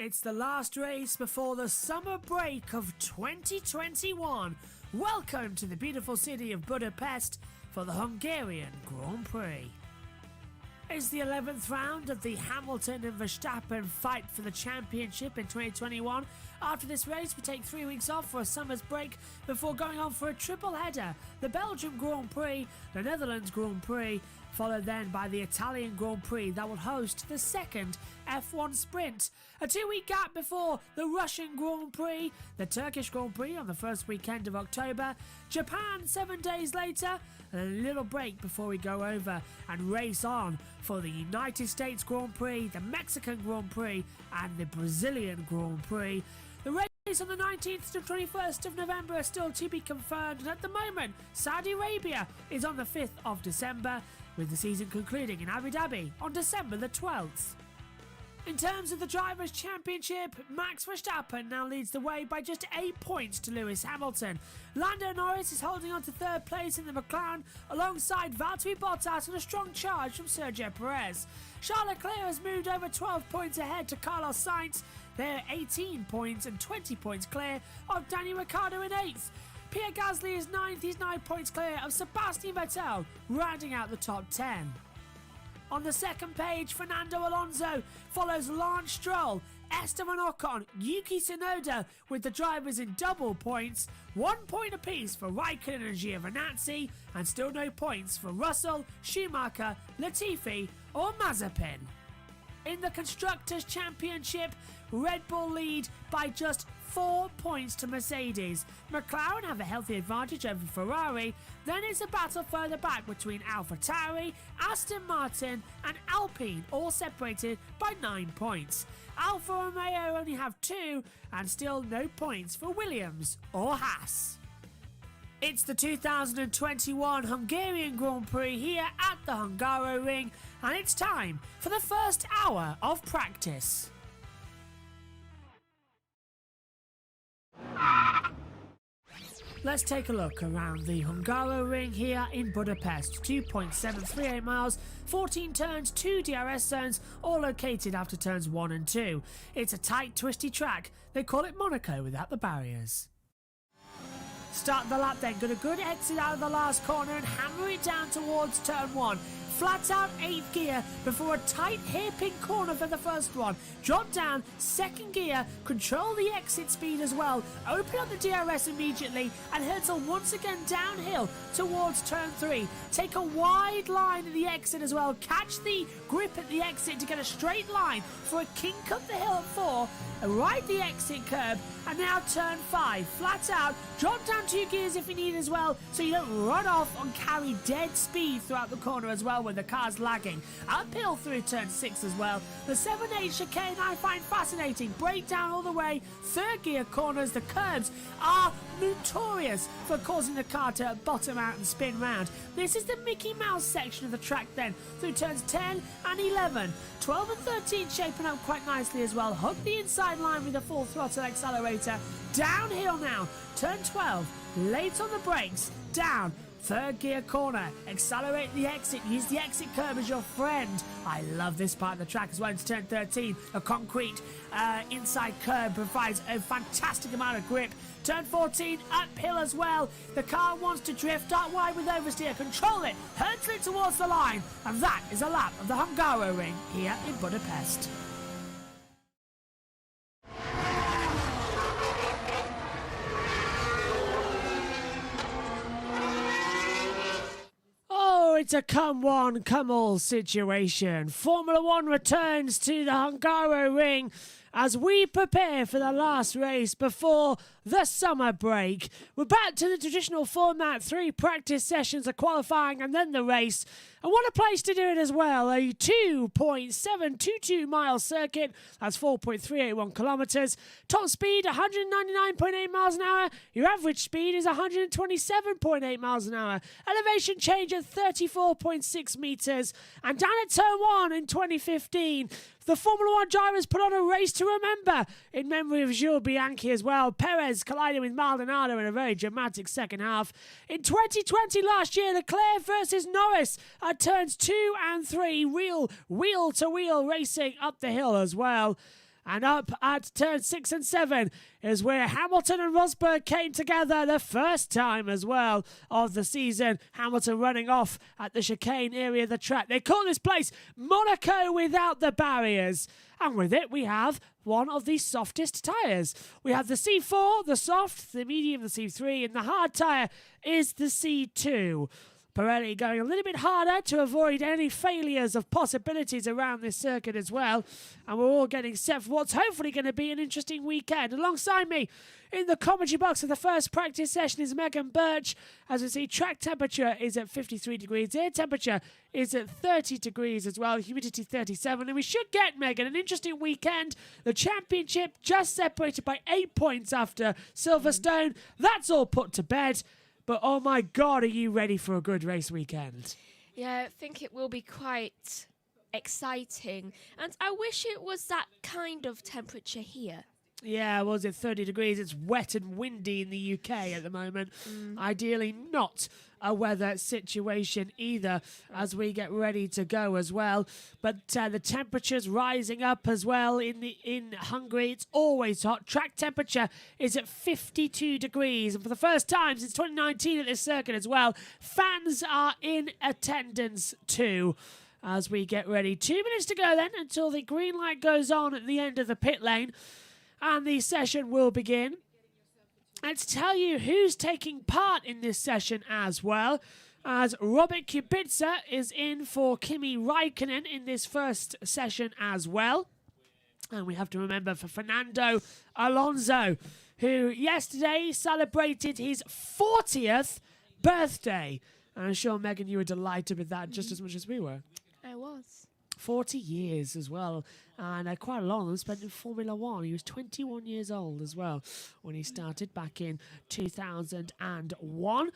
It's the last race before the summer break of 2021. Welcome to the beautiful city of Budapest for the Hungarian Grand Prix. It's the 11th round of the Hamilton and Verstappen fight for the championship in 2021. After this race, we take 3 weeks off for a summer's break before going on for a triple header. The Belgian Grand Prix, the Netherlands Grand Prix, followed then by the Italian Grand Prix that will host the second F1 sprint. A 2-week gap before the Russian Grand Prix, the Turkish Grand Prix on the first weekend of October, Japan 7 days later, and a little break before we go over and race on for the United States Grand Prix, the Mexican Grand Prix, and the Brazilian Grand Prix. The race on the 19th to 21st of November are still to be confirmed, and at the moment, Saudi Arabia is on the 5th of December, with the season concluding in Abu Dhabi on December the 12th. In terms of the Drivers' Championship, Max Verstappen now leads the way by just 8 points to Lewis Hamilton. Lando Norris is holding on to third place in the McLaren alongside Valtteri Bottas and a strong charge from Sergio Perez. Charles Leclerc has moved over 12 points ahead to Carlos Sainz. They're 18 points and 20 points clear of Daniel Ricciardo in 8th. Pierre Gasly is 9th, he's 9 points clear of Sebastian Vettel, rounding out the top 10. On the second page, Fernando Alonso follows Lance Stroll, Esteban Ocon, Yuki Tsunoda with the drivers in double points, 1 point apiece for Raikkonen and Giovinazzi, and still no points for Russell, Schumacher, Latifi or Mazepin. In the Constructors' Championship, Red Bull lead by just 4 points to Mercedes. McLaren have a healthy advantage over Ferrari. Then it's a battle further back between AlphaTauri, Aston Martin and Alpine, all separated by 9 points. Alfa Romeo only have 2 and still no points for Williams or Haas. It's the 2021 Hungarian Grand Prix here at the Hungaroring, and it's time for the first hour of practice. Let's take a look around the Hungaroring here in Budapest. 2.738 miles, 14 turns, 2 DRS zones, all located after turns 1 and 2. It's a tight, twisty track. They call it Monaco without the barriers. Start the lap then, got a good exit out of the last corner and hammer it down towards turn 1. Flat out 8th gear before a tight hairpin corner for the first one. Drop down, 2nd gear, control the exit speed as well. Open up the DRS immediately and hurtle once again downhill towards turn 3. Take a wide line at the exit as well. Catch the grip at the exit to get a straight line for a kink up the hill at 4. Ride the exit curb and now turn 5. Flat out, drop down 2 gears if you need as well so you don't run off and carry dead speed throughout the corner as well when the car's lagging. Uphill through turn 6 as well. The 7-8 chicane I find fascinating. Brake down all the way. 3rd gear corners, the curbs are notorious for causing the car to bottom out and spin round. This is the Mickey Mouse section of the track then through turns 10 and 11. 12 and 13 shaping up quite nicely as well. Hook the inside line with a full throttle accelerator. Downhill now. Turn 12. Late on the brakes. Down. 3rd gear corner, accelerate the exit, use the exit curb as your friend. I love this part of the track as well. It's turn 13, a concrete inside curb provides a fantastic amount of grip. Turn 14, uphill as well. The car wants to drift out wide with oversteer. Control it, hurtle it towards the line, and that is a lap of the Hungaroring here in Budapest. It's a come one, come all situation. Formula One returns to the Hungaroring as we prepare for the last race before the summer break. We're back to the traditional format, 3 practice sessions of qualifying and then the race. And what a place to do it as well. A 2.722 mile circuit, that's 4.381 kilometres. Top speed 199.8 miles an hour. Your average speed is 127.8 miles an hour. Elevation change at 34.6 metres. And down at turn 1 in 2015, the Formula One drivers put on a race to remember in memory of Jules Bianchi as well. Perez colliding with Maldonado in a very dramatic second half. In 2020 last year, Leclerc versus Norris at turns 2 and 3, wheel-to-wheel racing up the hill as well. And up at turn 6 and 7 is where Hamilton and Rosberg came together the first time as well of the season. Hamilton running off at the chicane area of the track. They call this place Monaco without the barriers. And with it, we have one of the softest tyres. We have the C4, the soft, the medium, the C3, and the hard tyre is the C2. Pirelli going a little bit harder to avoid any failures of possibilities around this circuit as well. And we're all getting set for what's hopefully going to be an interesting weekend. Alongside me in the commentary box of the first practice session is Megan Birch. As we see, track temperature is at 53 degrees. Air temperature is at 30 degrees as well. Humidity 37. And we should get, Megan, an interesting weekend. The championship just separated by 8 points after Silverstone. That's all put to bed. But oh my God, are you ready for a good race weekend? Yeah, I think it will be quite exciting. And I wish it was that kind of temperature here. Yeah, was it 30 degrees? It's wet and windy in the UK at the moment. Ideally not a weather situation either as we get ready to go as well. But the temperature's rising up as well in Hungary. It's always hot. Track temperature is at 52 degrees. And for the first time since 2019 at this circuit as well, fans are in attendance too. As we get ready. 2 minutes to go then until the green light goes on at the end of the pit lane. And the session will begin. And to tell you who's taking part in this session as well, as Robert Kubica is in for Kimi Raikkonen in this first session as well. And we have to remember for Fernando Alonso, who yesterday celebrated his 40th birthday. And I'm sure, Megan, you were delighted with that just as much as we were. I was. 40 years as well, and quite a lot of them spent in Formula One. He was 21 years old as well when he started back in 2001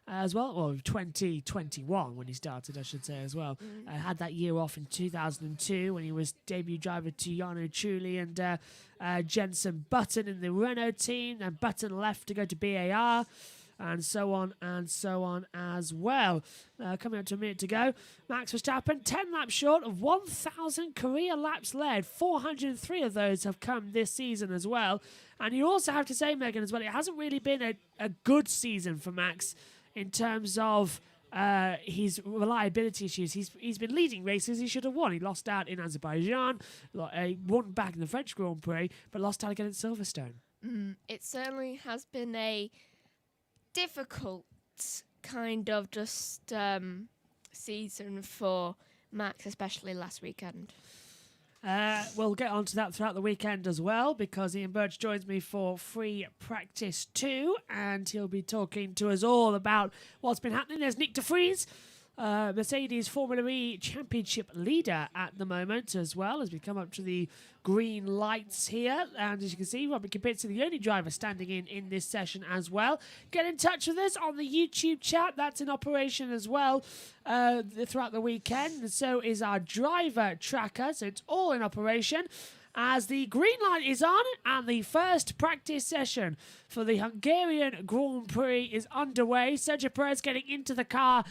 as well, or 2021 when he started, I should say, as well. Had that year off in 2002 when he was debut driver to Jarno Trulli and Jenson Button in the Renault team, and Button left to go to BAR. And so on as well. Coming up to a minute to go. Max Verstappen, 10 laps short of 1,000 career laps led. 403 of those have come this season as well. And you also have to say, Megan, as well, it hasn't really been a good season for Max in terms of his reliability issues. He's been leading races he should have won. He lost out in Azerbaijan, won back in the French Grand Prix, but lost out against Silverstone. It certainly has been a difficult kind of just season for Max, especially last weekend. We'll get on to that throughout the weekend as well, because Ian Birch joins me for free practice 2, and he'll be talking to us all about what's been happening. There's Nick de Vries, Mercedes Formula E Championship leader at the moment as well, as we come up to the green lights here. And as you can see, Robert Kubica, the only driver standing in this session as well. Get in touch with us on the YouTube chat. That's in operation as well throughout the weekend. And so is our driver tracker. So it's all in operation as the green light is on and the first practice session for the Hungarian Grand Prix is underway. Sergio Perez getting into the car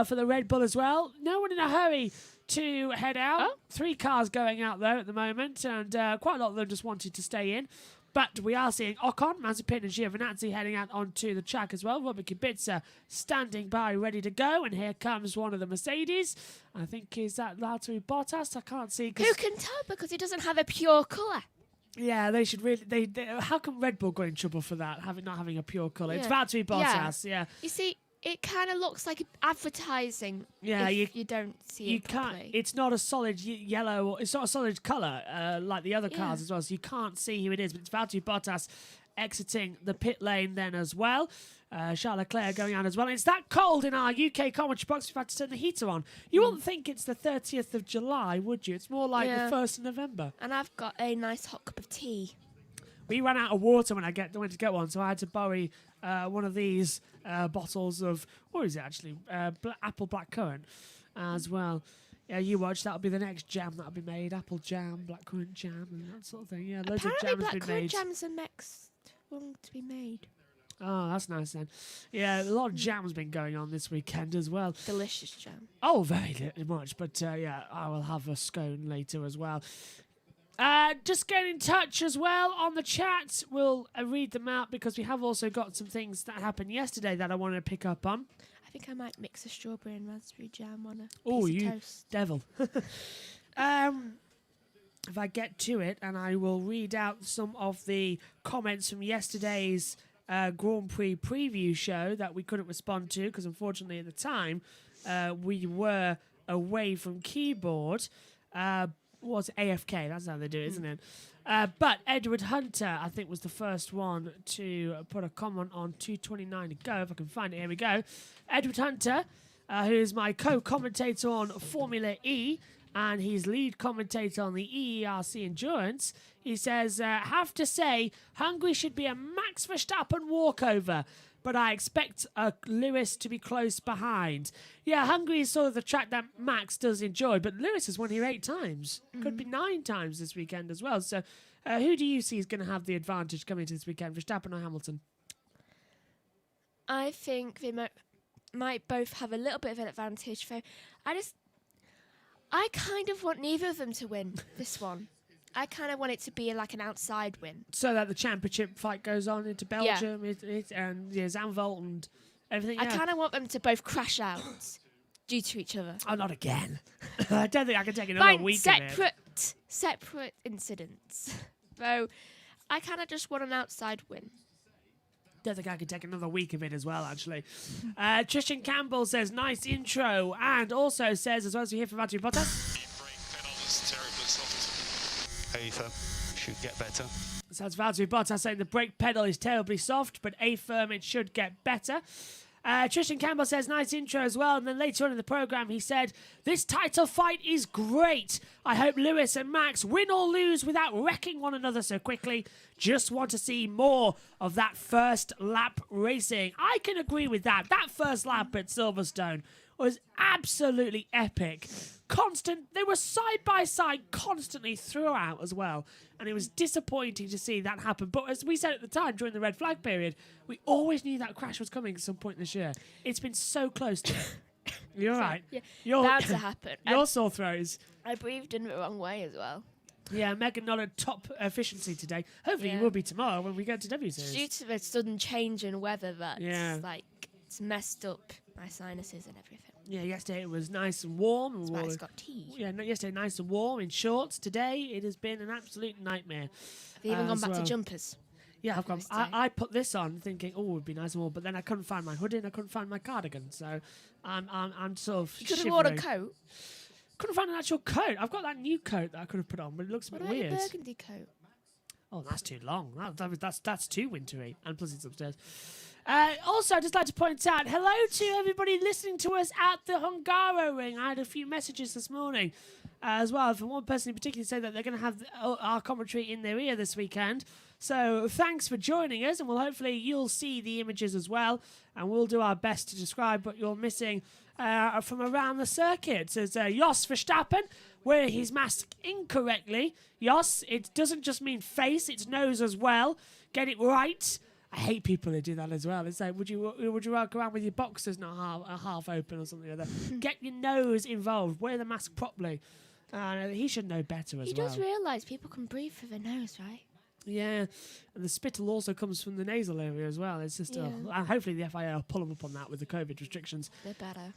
for the Red Bull as well. No one in a hurry to head out. Oh. 3 cars going out there at the moment, and quite a lot of them just wanted to stay in. But we are seeing Ocon, Mazepin and Giovinazzi heading out onto the track as well. Robert Kubica standing by, ready to go. And here comes one of the Mercedes. I think, is that Valtteri Bottas? I can't see. Who can tell, because he doesn't have a pure colour. Yeah, they should really... They how come Red Bull got in trouble for that, not having a pure colour? Yeah. It's Valtteri Bottas, yeah. You see, it kind of looks like advertising. Yeah, if you don't see you it properly. can't. It's not a solid yellow. Or, it's not a solid colour like the other cars as well. So you can't see who it is. But it's Valtteri Bottas exiting the pit lane then as well. Charles Leclerc going on as well. And it's that cold in our UK commentary box. We've had to turn the heater on. You wouldn't think it's the 30th of July, would you? It's more like the 1st of November. And I've got a nice hot cup of tea. We ran out of water when I went to get one, so I had to borrow one of these bottles of, what is it actually? Apple blackcurrant as well. Yeah, you watch. That'll be the next jam that'll be made. Apple jam, blackcurrant jam, and that sort of thing. Yeah, loads Apparently of jams been made. blackcurrant jam's the next one to be made. Oh, that's nice then. Yeah, a lot of jam's been going on this weekend as well. Delicious jam. Oh, very much. But yeah, I will have a scone later as well. Just get in touch as well on the chat. We'll read them out because we have also got some things that happened yesterday that I want to pick up on. I think I might mix a strawberry and raspberry jam on a Oh, piece you of toast. devil. If I get to it, and I will read out some of the comments from yesterday's Grand Prix preview show that we couldn't respond to because unfortunately at the time we were away from keyboard. Was AFK, that's how they do it, isn't it? But Edward Hunter, I think, was the first one to put a comment on 2:29 to go. If I can find it, here we go. Edward Hunter, who is my co-commentator on Formula E, and he's lead commentator on the EERC Endurance. He says, have to say, Hungary should be a Max Verstappen walkover, but I expect Lewis to be close behind. Yeah, Hungary is sort of the track that Max does enjoy, but Lewis has won here 8 times. Could be 9 times this weekend as well. So who do you see is going to have the advantage coming into this weekend, Verstappen or Hamilton? I think they might both have a little bit of an advantage. So I kind of want neither of them to win this one. I kind of want it to be like an outside win. So that the championship fight goes on into Belgium and Zandvoort and everything. I kind of want them to both crash out due to each other. Oh, not again. I don't think I can take another week of it. Separate incidents. So I kind of just want an outside win. Don't think I could take another week of it as well, actually. Tristan Campbell says, nice intro, and also says, as well as we hear from Valtteri Bottas. The brake pedal is terribly soft. Aether should get better. So that's Valtteri Bottas saying the brake pedal is terribly soft, but A-firm, it should get better. Tristan Campbell says, nice intro as well. And then later on in the programme, he said, this title fight is great. I hope Lewis and Max win or lose without wrecking one another so quickly. Just want to see more of that first lap racing. I can agree with that. That first lap at Silverstone was absolutely epic. Constant. They were side by side constantly throughout as well. And it was disappointing to see that happen. But as we said at the time during the red flag period, we always knew that crash was coming at some point this year. It's been so close to it. You're right. Yeah, You're, bound to happen. your sore throws. I breathed in the wrong way as well. Yeah, Megan not at top efficiency today. Hopefully Yeah. you will be tomorrow when we go to W Due Series. to the sudden change in weather that it's messed up my sinuses and everything. Yeah, yesterday it was nice and warm. That's why it's got tea. Yeah, yesterday nice and warm in shorts. Today it has been an absolute nightmare. They've even gone as back well. to jumpers. Yeah, I've gone. Nice day. I put this on thinking, oh, it would be nice and warm, but then I couldn't find my hoodie and I couldn't find my cardigan, so I'm sort of. You could have shivering. worn a coat. Couldn't find an actual coat. I've got that new coat that I could have put on, but it looks a What bit about your weird. burgundy coat? Oh, that's too long. That's too wintry, and plus it's upstairs. Also, I'd just like to point out, hello to everybody listening to us at the Hungaro Ring. I had a few messages this morning as well from one person in particular saying that they're going to have our commentary in their ear this weekend. So thanks for joining us, and hopefully you'll see the images as well, and we'll do our best to describe what you're missing from around the circuit. So it's Jos Verstappen wearing his mask incorrectly. Jos, it doesn't just mean face, it's nose as well. Get it right. I hate people who do that as well. It's like, would you walk around with your boxers not half open or something like that? Get your nose involved. Wear the mask properly. He should know better as He well. does realise people can breathe through their nose, right? Yeah, and the spittle also comes from the nasal area as well. It's just, and hopefully the FIA will pull them up on that with the COVID restrictions. They're better.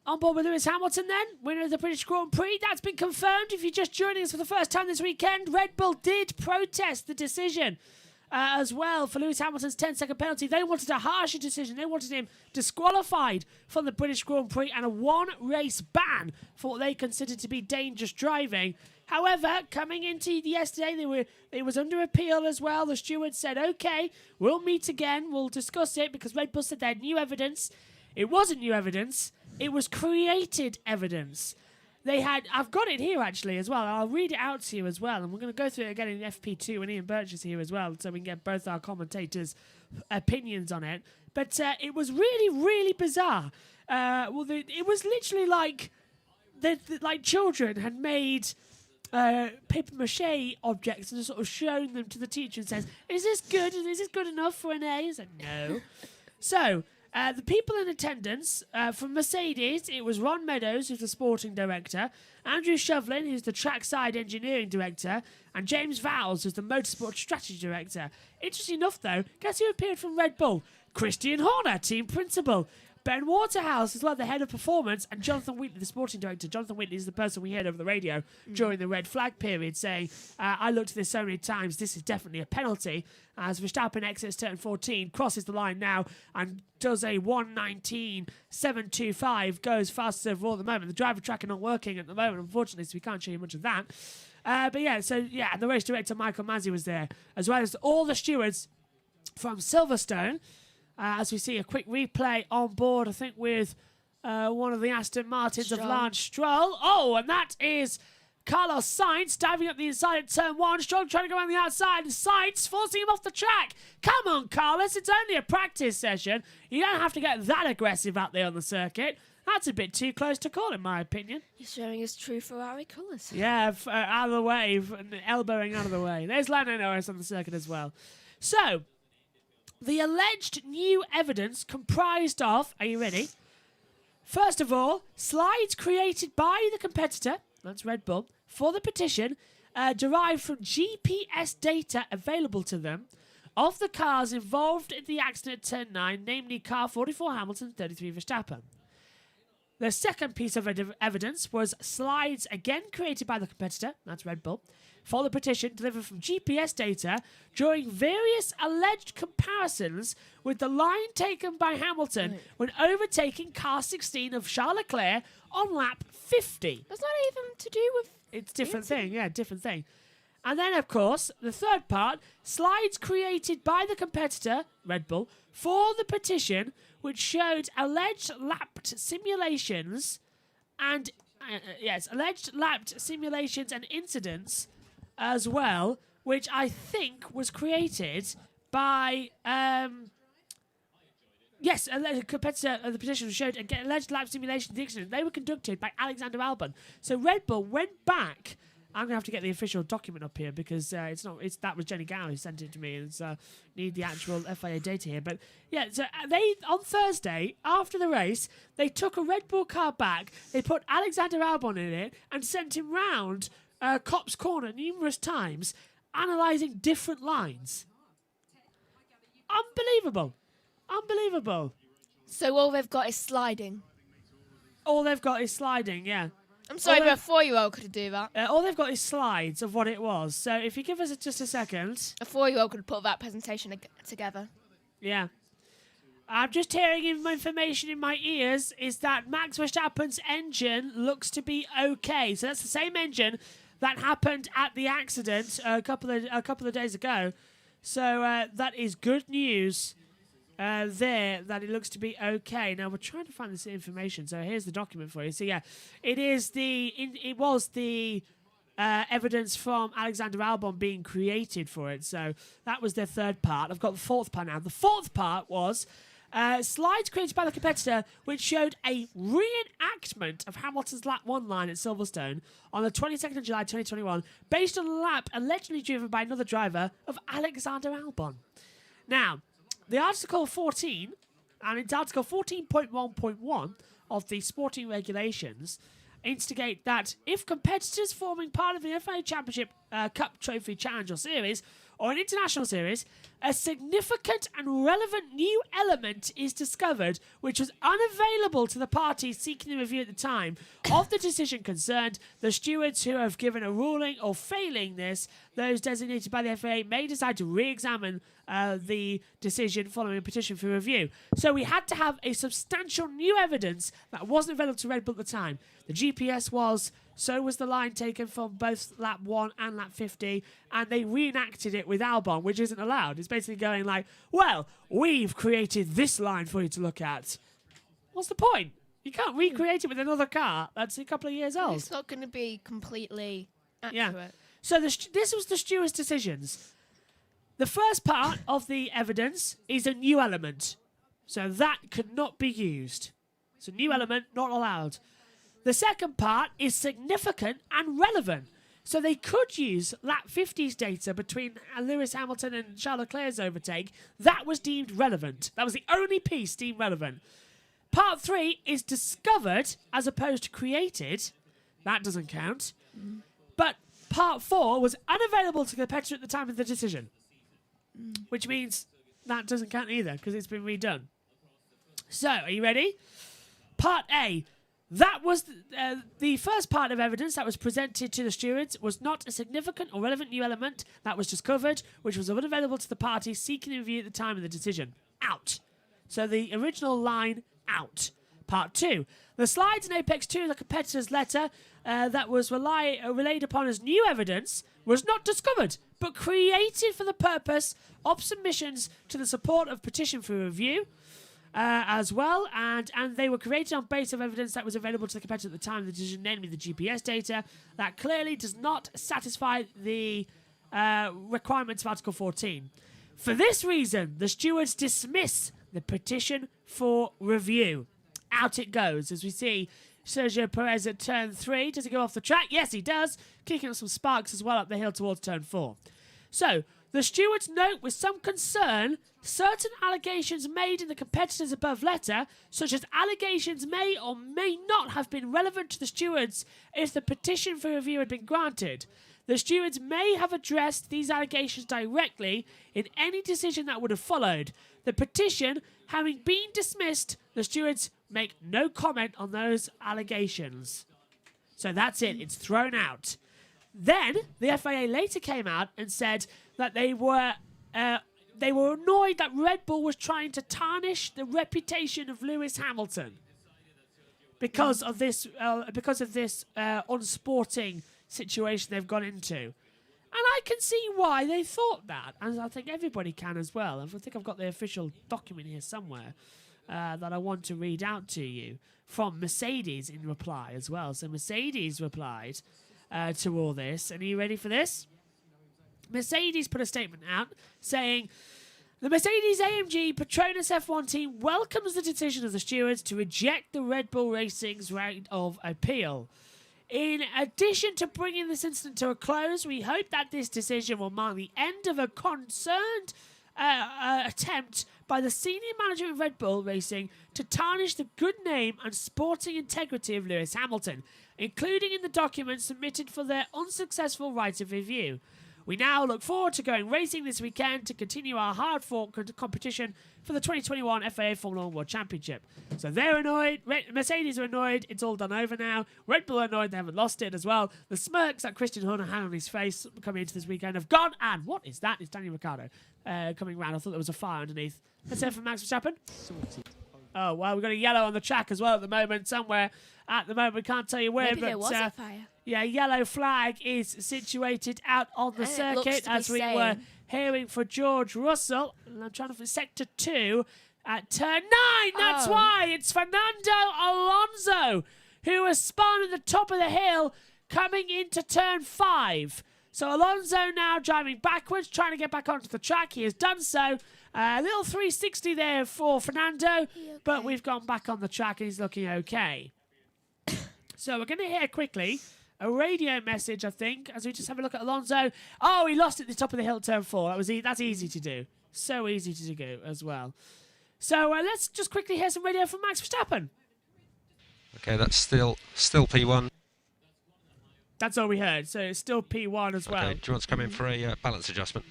On board with Lewis Hamilton then, winner of the British Grand Prix. That's been confirmed. If you're just joining us for the first time this weekend, Red Bull did protest the decision as well for Lewis Hamilton's 10-second penalty. They wanted a harsher decision. They wanted him disqualified from the British Grand Prix and a one-race ban for what they considered to be dangerous driving. However, coming into yesterday, it was under appeal as well. The steward said, okay, we'll meet again. We'll discuss it because Red Bull said they had new evidence. It wasn't new evidence. It was created evidence. I've got it here actually as well. I'll read it out to you as well. And we're going to go through it again in FP2 and Ian Birch is here as well so we can get both our commentators' opinions on it. But it was really, really bizarre. It was literally like children had made paper mache objects and sort of shown them to the teacher and says, is this good? Is this good enough for an A? He said, no. So The people in attendance, from Mercedes, it was Ron Meadows, who's the sporting director, Andrew Shovlin, who's the trackside engineering director, and James Vowles, who's the motorsport strategy director. Interesting enough, though, guess who appeared from Red Bull? Christian Horner, team principal. Ben Waterhouse as well, the head of performance, and Jonathan Wheatley, the sporting director. Jonathan Wheatley is the person we heard over the radio during the red flag period saying, I looked at this so many times, this is definitely a penalty. As Verstappen exits turn 14, crosses the line now, and does a 1:19.725, goes fastest overall at the moment. The driver tracker not working at the moment, unfortunately, so we can't show you much of that. And the race director, Michael Masi, was there, as well as all the stewards from Silverstone. As we see a quick replay on board, I think with one of the Aston Martins of Lance Stroll. Oh, and that is Carlos Sainz diving up the inside at turn 1. Stroll trying to go around the outside, and Sainz forcing him off the track. Come on, Carlos, it's only a practice session. You don't have to get that aggressive out there on the circuit. That's a bit too close to call, in my opinion. He's showing his true Ferrari colours. Yeah, out of the way, elbowing out of the way. There's Lando Norris on the circuit as well. So, the alleged new evidence comprised of, are you ready? First of all, slides created by the competitor, that's Red Bull, for the petition, derived from GPS data available to them of the cars involved in the accident at turn 9, namely car 44 Hamilton, 33 Verstappen. The second piece of evidence was slides again created by the competitor, that's Red Bull, for the petition delivered from GPS data during various alleged comparisons with the line taken by Hamilton when overtaking car 16 of Charles Leclerc on lap 50. That's not even to do with... It's different thing. And then, of course, the third part, slides created by the competitor, Red Bull, for the petition, which showed alleged lapped simulations and incidents as well, which I think was created by a competitor of the petition showed alleged lap simulations incidents. They were conducted by Alexander Albon. So Red Bull went back. I'm gonna have to get the official document up here because that was Jenny Gow who sent it to me, and so need the actual FIA data here. But yeah, so they on Thursday after the race they took a Red Bull car back, they put Alexander Albon in it, and sent him round Copse Corner numerous times, analysing different lines. Unbelievable. So all they've got is sliding. Yeah. I'm sorry, but a 4-year-old could do that. All they've got is slides of what it was. So if you give us just a second. A 4-year-old could put that presentation together. Yeah. I'm just hearing information in my ears is that Max Verstappen's engine looks to be okay. So that's the same engine that happened at the accident a couple of days ago. So that is good news. There that it looks to be okay. Now we're trying to find this information, so here's the document for you. So yeah, it was the evidence from Alexander Albon being created for it. So that was their third part. I've got the fourth part now. The fourth part was slides created by the competitor, which showed a reenactment of Hamilton's lap 1 line at Silverstone on the 22nd of July 2021, based on a lap allegedly driven by another driver of Alexander Albon. Now, the Article 14, and it's Article 14.1.1 of the sporting regulations, instigate that if competitors forming part of the FIA Championship Cup Trophy Challenge or Series, or an international series, a significant and relevant new element is discovered which was unavailable to the parties seeking the review at the time of the decision concerned, the stewards who have given a ruling or failing this, those designated by the FIA may decide to re-examine the decision following a petition for review. So we had to have a substantial new evidence that wasn't available to Red Bull at the time. The GPS was, so was the line taken from both lap 1 and lap 50, and they reenacted it with Albon, which isn't allowed. It's basically going like, well, we've created this line for you to look at. What's the point? You can't recreate it with another car that's a couple of years old. It's not going to be completely accurate. Yeah. So this was the stewards' decisions. The first part of the evidence is a new element. So that could not be used. It's a new element, not allowed. The second part is significant and relevant. So they could use lap 50's data between Lewis Hamilton and Charles Leclerc's overtake. That was deemed relevant. That was the only piece deemed relevant. Part 3 is discovered as opposed to created. That doesn't count. But Part 4 was unavailable to the competitor at the time of the decision. Which means that doesn't count either because it's been redone. So, are you ready? Part A. That was the first part of evidence that was presented to the stewards was not a significant or relevant new element that was discovered, which was unavailable to the party seeking review at the time of the decision. Out. So the original line, out. Part 2. The slides in Apex 2 of the competitor's letter that was relayed upon as new evidence was not discovered, but created for the purpose of submissions to the support of petition for review. As well, and they were created on basis of evidence that was available to the competitor at the time of the decision, namely the GPS data, that clearly does not satisfy the requirements of Article 14. For this reason, the stewards dismiss the petition for review. Out it goes, as we see Sergio Perez at turn 3. Does he go off the track? Yes, he does, kicking up some sparks as well up the hill towards turn 4. So, the stewards note with some concern certain allegations made in the competitor's above letter, such as allegations may or may not have been relevant to the stewards if the petition for review had been granted. The stewards may have addressed these allegations directly in any decision that would have followed. The petition having been dismissed, the stewards make no comment on those allegations. So that's it. It's thrown out. Then, the FIA later came out and said that they were annoyed that Red Bull was trying to tarnish the reputation of Lewis Hamilton because of this unsporting situation they've gone into. And I can see why they thought that, and I think everybody can as well. I think I've got the official document here somewhere that I want to read out to you from Mercedes in reply as well. So Mercedes replied to all this, and are you ready for this? Mercedes put a statement out saying, the Mercedes-AMG Petronas F1 team welcomes the decision of the stewards to reject the Red Bull Racing's right of appeal. In addition to bringing this incident to a close, we hope that this decision will mark the end of a concerned attempt by the senior manager of Red Bull Racing to tarnish the good name and sporting integrity of Lewis Hamilton, including in the documents submitted for their unsuccessful right of review. We now look forward to going racing this weekend to continue our hard-fought competition for the 2021 FIA Formula 1 World Championship. So they're annoyed. Mercedes are annoyed. It's all done over now. Red Bull are annoyed. They haven't lost it as well. The smirks that Christian Horner had on his face coming into this weekend have gone. And what is that? It's Daniel Ricciardo coming round. I thought there was a fire underneath. Let's hear from Max Verstappen. Oh, well, we've got a yellow on the track as well at the moment, somewhere. At the moment, we can't tell you where. Maybe but there was a fire. Yeah, yellow flag is situated out on the circuit as we were hearing for George Russell. And I'm trying to find sector 2 at turn 9. That's why it's Fernando Alonso who has spun at the top of the hill coming into turn 5. So Alonso now driving backwards, trying to get back onto the track. He has done so. A little 360 there for Fernando, but we've gone back on the track and he's looking okay. So we're going to hear quickly a radio message, I think, as we just have a look at Alonso. Oh, he lost it at the top of the hill, turn 4. That's easy to do. So easy to do as well. So let's just quickly hear some radio from Max Verstappen. Okay, that's still P1. That's all we heard. So it's still P1 as well. Okay, do you want to come in for a balance adjustment?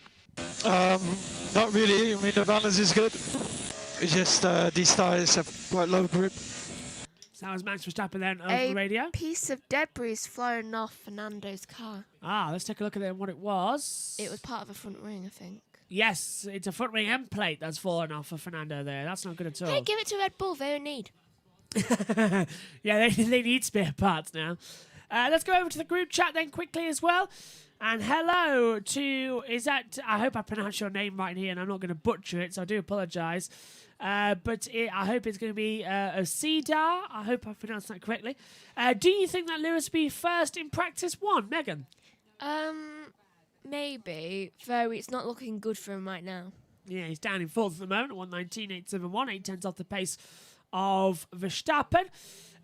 Not really. I mean, the balance is good. It's just these tyres have quite low grip. So that was Max Verstappen then on the radio. A piece of debris flown off Fernando's car. Let's take a look at it and what it was. It was part of a front wing, I think. Yes, it's a front wing end plate that's fallen off of Fernando there. That's not good at all. Hey, give it to Red Bull. They're in need. Yeah, they need spare parts now. Let's go over to the group chat then quickly as well. And hello to, I hope I pronounced your name right here and I'm not going to butcher it, so I do apologise. But I hope it's going to be Cedar. I hope I pronounced that correctly. Do you think that Lewis will be first in practice 1, Megan? Maybe, though it's not looking good for him right now. Yeah, he's down in 4th at the moment, 119.871, 8 tenths off the pace of Verstappen.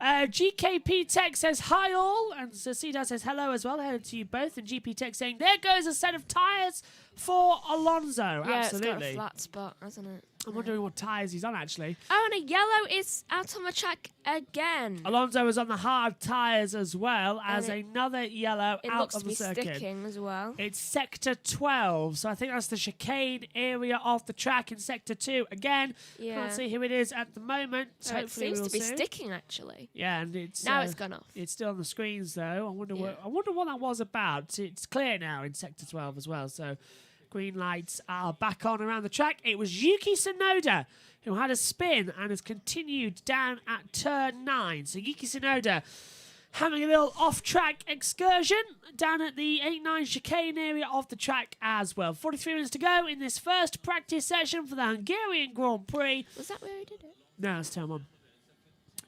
GKP Tech says hi all, and Cecida says hello as well. Hello to you both. And GP Tech saying there goes a set of tyres for Alonso. Yeah, Absolutely. it's got a flat spot, hasn't it? I'm wondering what tyres he's on actually. Oh, and a yellow is out on the track again. Alonso was on the hard tyres as well as And another yellow It out looks of to the be circuit. sticking as well. It's sector 12, so I think that's the chicane area of the track in sector 2. Again, Yeah. can't see who it is at the moment. Oh, it Hopefully seems we'll to be see. sticking, actually. Yeah, and it's Now it's gone off. It's still on the screens though. Yeah. I wonder what that was about. It's clear now in sector 12 as well. So green lights are back on around the track. It was Yuki Tsunoda who had a spin and has continued down at turn 9. So Yuki Tsunoda having a little off-track excursion down at the 8-9 chicane area of the track as well. 43 minutes to go in this first practice session for the Hungarian Grand Prix. Was that where he did it? No, it's turn 1.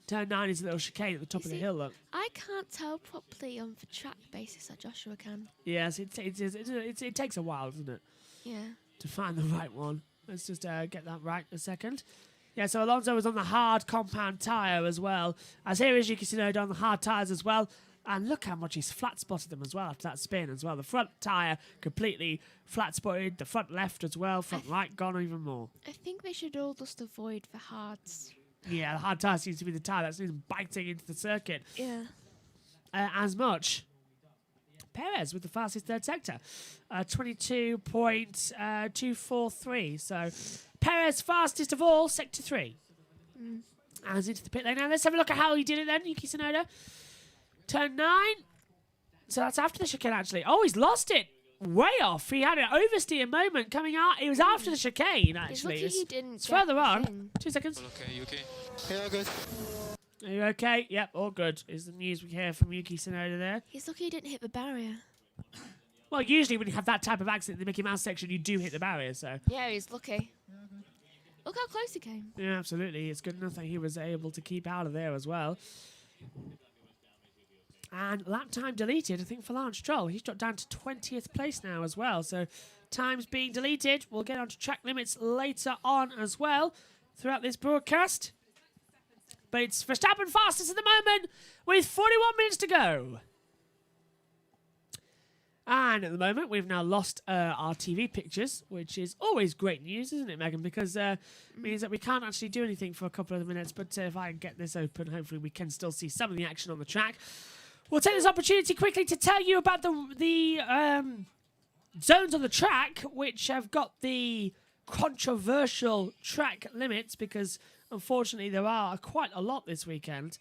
Turn 9 is a little chicane at the top of the see- hill, look. I can't tell properly on the track basis that Joshua can. Yes, it takes a while, doesn't it, Yeah. to find the right one. Let's just get that right in a second. Yeah, so Alonso was on the hard compound tyre as well. As here is Yuki Tsunoda on the hard tyres as well. And look how much he's flat-spotted them as well after that spin as well. The front tyre completely flat-spotted. The front left as well. Front right gone even more. I think they should all just avoid the hards. Yeah, the hard tyre seems to be the tyre that's been biting into the circuit Yeah. as much. Perez with the fastest third sector, 22.243. So Perez fastest of all, sector 3. As into the pit lane. Now let's have a look at how he did it then, Yuki Tsunoda. Turn 9. So that's after the chicane actually. Oh, he's lost it. Way off. He had an oversteer moment coming out. It was after the chicane actually. It's lucky he didn't It's get further the on. thing. 2 seconds. Okay, Yuki. Yeah, good. Are you okay? Yep, all good. Is the news we hear from Yuki Tsunoda there. He's lucky he didn't hit the barrier. Well, usually when you have that type of accident in the Mickey Mouse section, you do hit the barrier, so. Yeah, he's lucky. Look how close he came. Yeah, absolutely. It's good enough that he was able to keep out of there as well. And lap time deleted, I think, for Lance Stroll. He's dropped down to 20th place now as well. So time's being deleted. We'll get onto track limits later on as well throughout this broadcast. But it's Verstappen fastest at the moment with 41 minutes to go. And at the moment, we've now lost our TV pictures, which is always great news, isn't it, Megan? Because it means that we can't actually do anything for a couple of minutes. But if I can get this open, hopefully we can still see some of the action on the track. We'll take this opportunity quickly to tell you about the zones on the track, which have got the controversial track limits, because unfortunately there are quite a lot this weekend.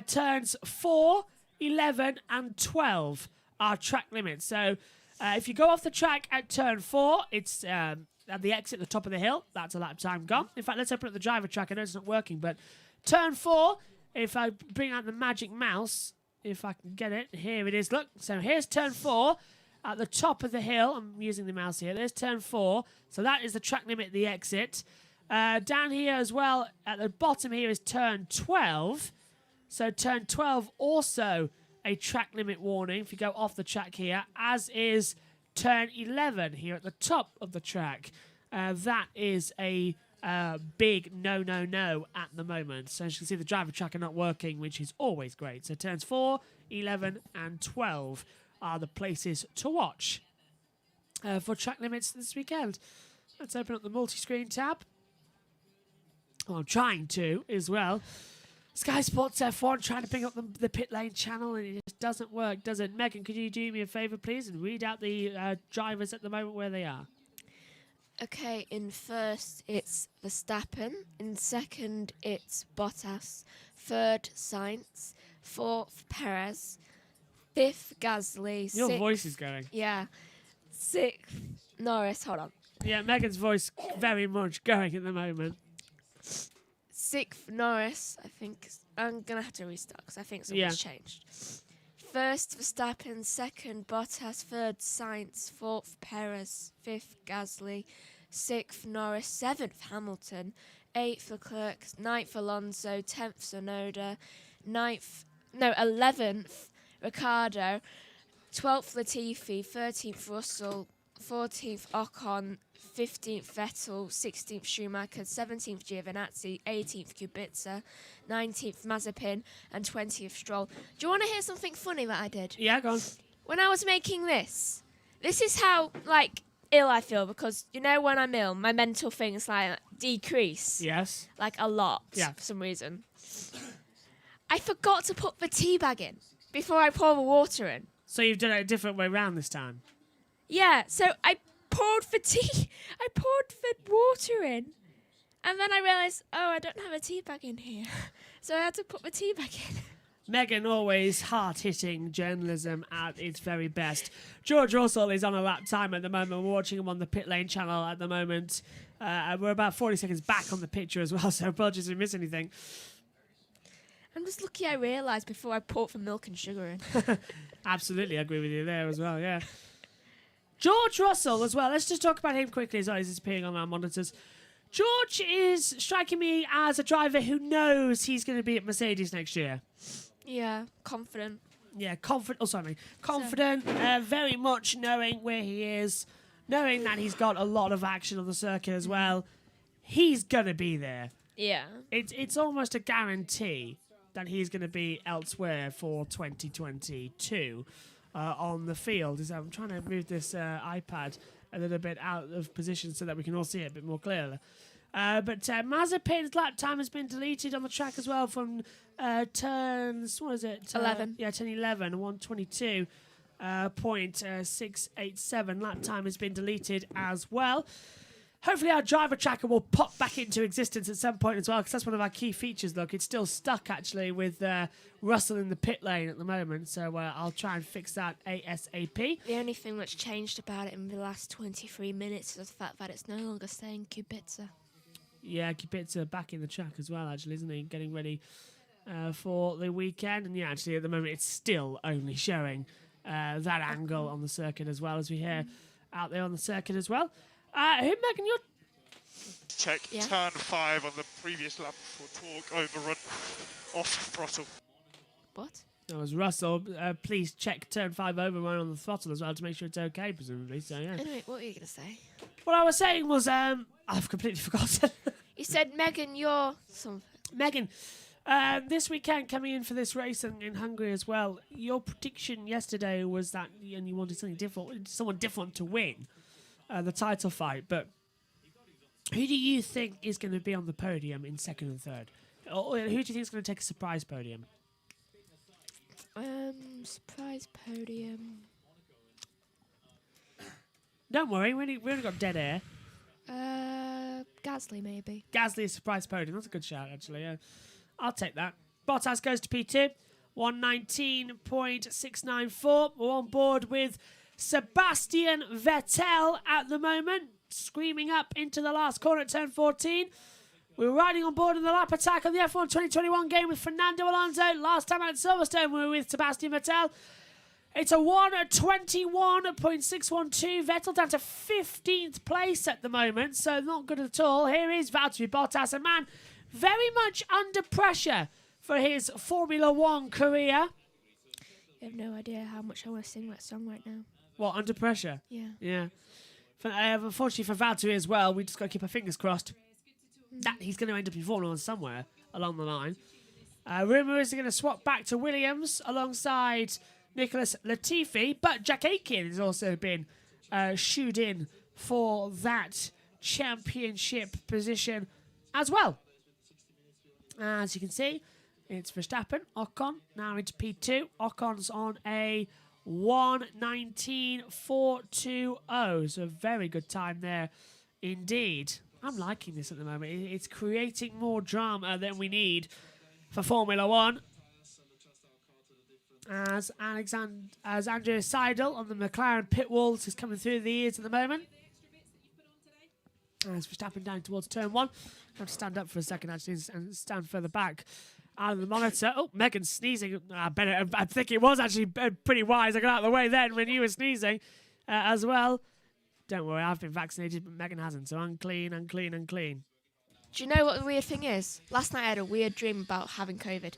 Turns 4, 11 and 12 are track limits. So if you go off the track at turn 4, it's at the exit at the top of the hill. That's a lap time gone. In fact, let's open up the driver track. I know it's not working, but turn 4, if I bring out the magic mouse, if I can get it, here it is. Look, so here's turn 4 at the top of the hill. I'm using the mouse here. There's turn 4. So that is the track limit at the exit. Down here as well, at the bottom here is turn 12. So turn 12 also a track limit warning if you go off the track here, as is turn 11 here at the top of the track. That is a big no at the moment. So as you can see, the driver track are not working, which is always great. So turns 4, 11 and 12 are the places to watch for track limits this weekend. Let's open up the multi-screen tab. Well, I'm trying to as well. Sky Sports F1 trying to pick up the pit lane channel, and it just doesn't work, does it? Megan, could you do me a favour, please, and read out the drivers at the moment where they are? Okay, in first it's Verstappen. In second it's Bottas. Third Sainz. Fourth Perez. Fifth Gasly. Your Sixth, voice is going. Yeah. Sixth Norris. Hold on. Yeah, Megan's voice very much going at the moment. Sixth Norris. I think I'm gonna have to restart because I think something's changed. First Verstappen, second Bottas, third Sainz, fourth Perez, fifth Gasly, sixth Norris, seventh Hamilton, eighth Leclerc, ninth Alonso, 10th Tsunoda, 11th Ricciardo, 12th Latifi, 13th Russell, 14th Ocon, 15th Vettel, 16th Schumacher, 17th Giovinazzi, 18th Kubica, 19th Mazepin, and 20th Stroll. Do you want to hear something funny that I did? Yeah, go on. When I was making this is how, like, ill I feel, because, you know, when I'm ill, my mental things, like, decrease. Yes. Like, a lot, Yeah. for some reason. I forgot to put the tea bag in before I pour the water in. So you've done it a different way round this time. Yeah, so I poured the water in, and then I realised, oh, I don't have a tea bag in here. So I had to put the tea bag in. Megan, always hard-hitting journalism at its very best. George Russell is on a lap time at the moment. We're watching him on the Pit Lane channel at the moment. We're about 40 seconds back on the picture as well, so apologies if we miss anything. I'm just lucky I realised before I poured the milk and sugar in. Absolutely, I agree with you there as well, yeah. George Russell as well. Let's just talk about him quickly as well as he's appearing on our monitors. George is striking me as a driver who knows he's going to be at Mercedes next year. Yeah, confident. Yeah, confident, very much knowing where he is, knowing that he's got a lot of action on the circuit as well. He's going to be there. Yeah. It's almost a guarantee that he's going to be elsewhere for 2022 on the field. So I'm trying to move this iPad a little bit out of position so that we can all see it a bit more clearly. But Mazepin's lap time has been deleted on the track as well from turns, what is it? 11. Yeah, turn 11, 122.687 lap time has been deleted as well. Hopefully our driver tracker will pop back into existence at some point as well, because that's one of our key features. Look, it's still stuck actually with Russell in the pit lane at the moment, so I'll try and fix that ASAP. The only thing that's changed about it in the last 23 minutes is the fact that it's no longer saying Kubica. Yeah, Kubica back in the track as well, actually, isn't he? Getting ready for the weekend. And yeah, actually, at the moment, it's still only showing that angle on the circuit as well, as we hear out there on the circuit as well. Megan, you're... Check Yeah. turn 5 on the previous lap for torque overrun off throttle. What? That was Russell. Please check turn 5 overrun on the throttle as well to make sure it's okay, presumably. So, yeah. Anyway, what were you going to say? What I was saying was, I've completely forgotten. You said, Megan, you're something. Megan, this weekend coming in for this race in Hungary as well, your prediction yesterday was that and you wanted something different, someone different to win the title fight. But who do you think is going to be on the podium in second and third? Or who do you think is going to take a surprise podium? Surprise podium. Don't worry, we only got dead air. Gasly, maybe. Gasly is surprise podium. That's a good shout, actually. Yeah. I'll take that. Bottas goes to P2. 119.694. We're on board with Sebastian Vettel at the moment, screaming up into the last corner at turn 14. We're riding on board in the lap attack on the F1 2021 game with Fernando Alonso. Last time at Silverstone, we were with Sebastian Vettel. It's a 1:21.612. Vettel down to 15th place at the moment, so not good at all. Here is Valtteri Bottas, a man very much under pressure for his Formula One career. You have no idea how much I want to sing that song right now. What, under pressure? Yeah. Yeah. Unfortunately for Valtteri as well, we just got to keep our fingers crossed that he's going to end up in Formula One somewhere along the line. Rumour is going to swap back to Williams alongside Nicholas Latifi, but Jack Aitken has also been shooed in for that championship position as well. As you can see, it's Verstappen, Ocon, now into P2. Ocon's on a 1:19.420, so a very good time there indeed. I'm liking this at the moment. It's creating more drama than we need for Formula One. As Andrea Seidel on the McLaren pit walls is coming through the ears at the moment. As Verstappen down towards turn 1. I have to stand up for a second actually and stand further back out of the monitor. Oh, Megan's sneezing. I think it was actually pretty wise. I got out of the way then when you were sneezing as well. Don't worry, I've been vaccinated, but Megan hasn't. So unclean. Do you know what the weird thing is? Last night I had a weird dream about having COVID.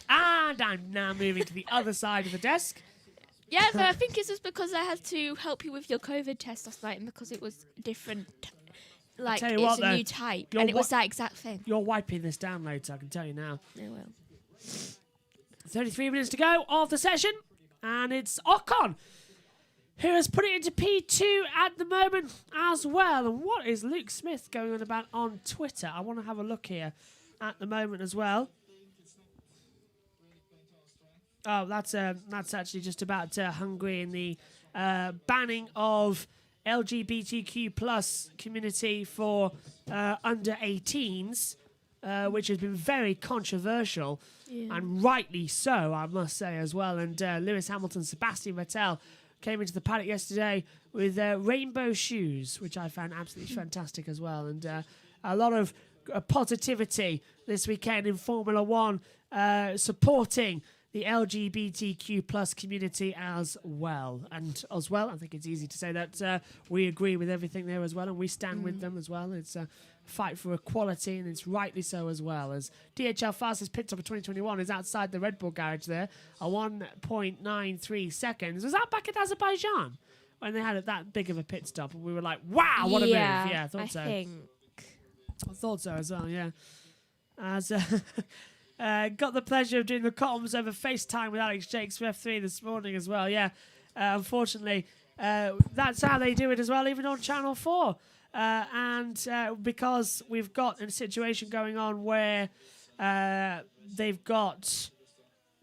And I'm now moving to the other side of the desk. Yeah, but I think it's just because I had to help you with your COVID test last night and because it was different like tell you it's what, a though, new type, you're and it was wa- that exact thing. You're wiping this down later, I can tell you now. I will. 33 minutes to go of the session, and it's Ocon who has put it into P2 at the moment as well. And what is Luke Smith going on about on Twitter? I want to have a look here at the moment as well. Oh, that's actually just about Hungary and the banning of LGBTQ plus community for under 18s, which has been very controversial, and rightly so, I must say, as well. And Lewis Hamilton, Sebastian Vettel came into the paddock yesterday with rainbow shoes, which I found absolutely fantastic as well. And a lot of positivity this weekend in Formula One, supporting the LGBTQ plus community as well. And as well, I think it's easy to say that we agree with everything there as well, and we stand with them as well. It's a fight for equality, and it's rightly so as well. As DHL fastest pit stop of 2021 is outside the Red Bull garage there, a 1.93 seconds. Was that back at Azerbaijan when they had that big of a pit stop? And we were like, wow, what a move. Yeah, I thought so. I thought so as well, yeah. As got the pleasure of doing the comms over FaceTime with Alex Jakes for F3 this morning as well, yeah. Unfortunately, that's how they do it as well, even on Channel 4. Because we've got a situation going on where they've got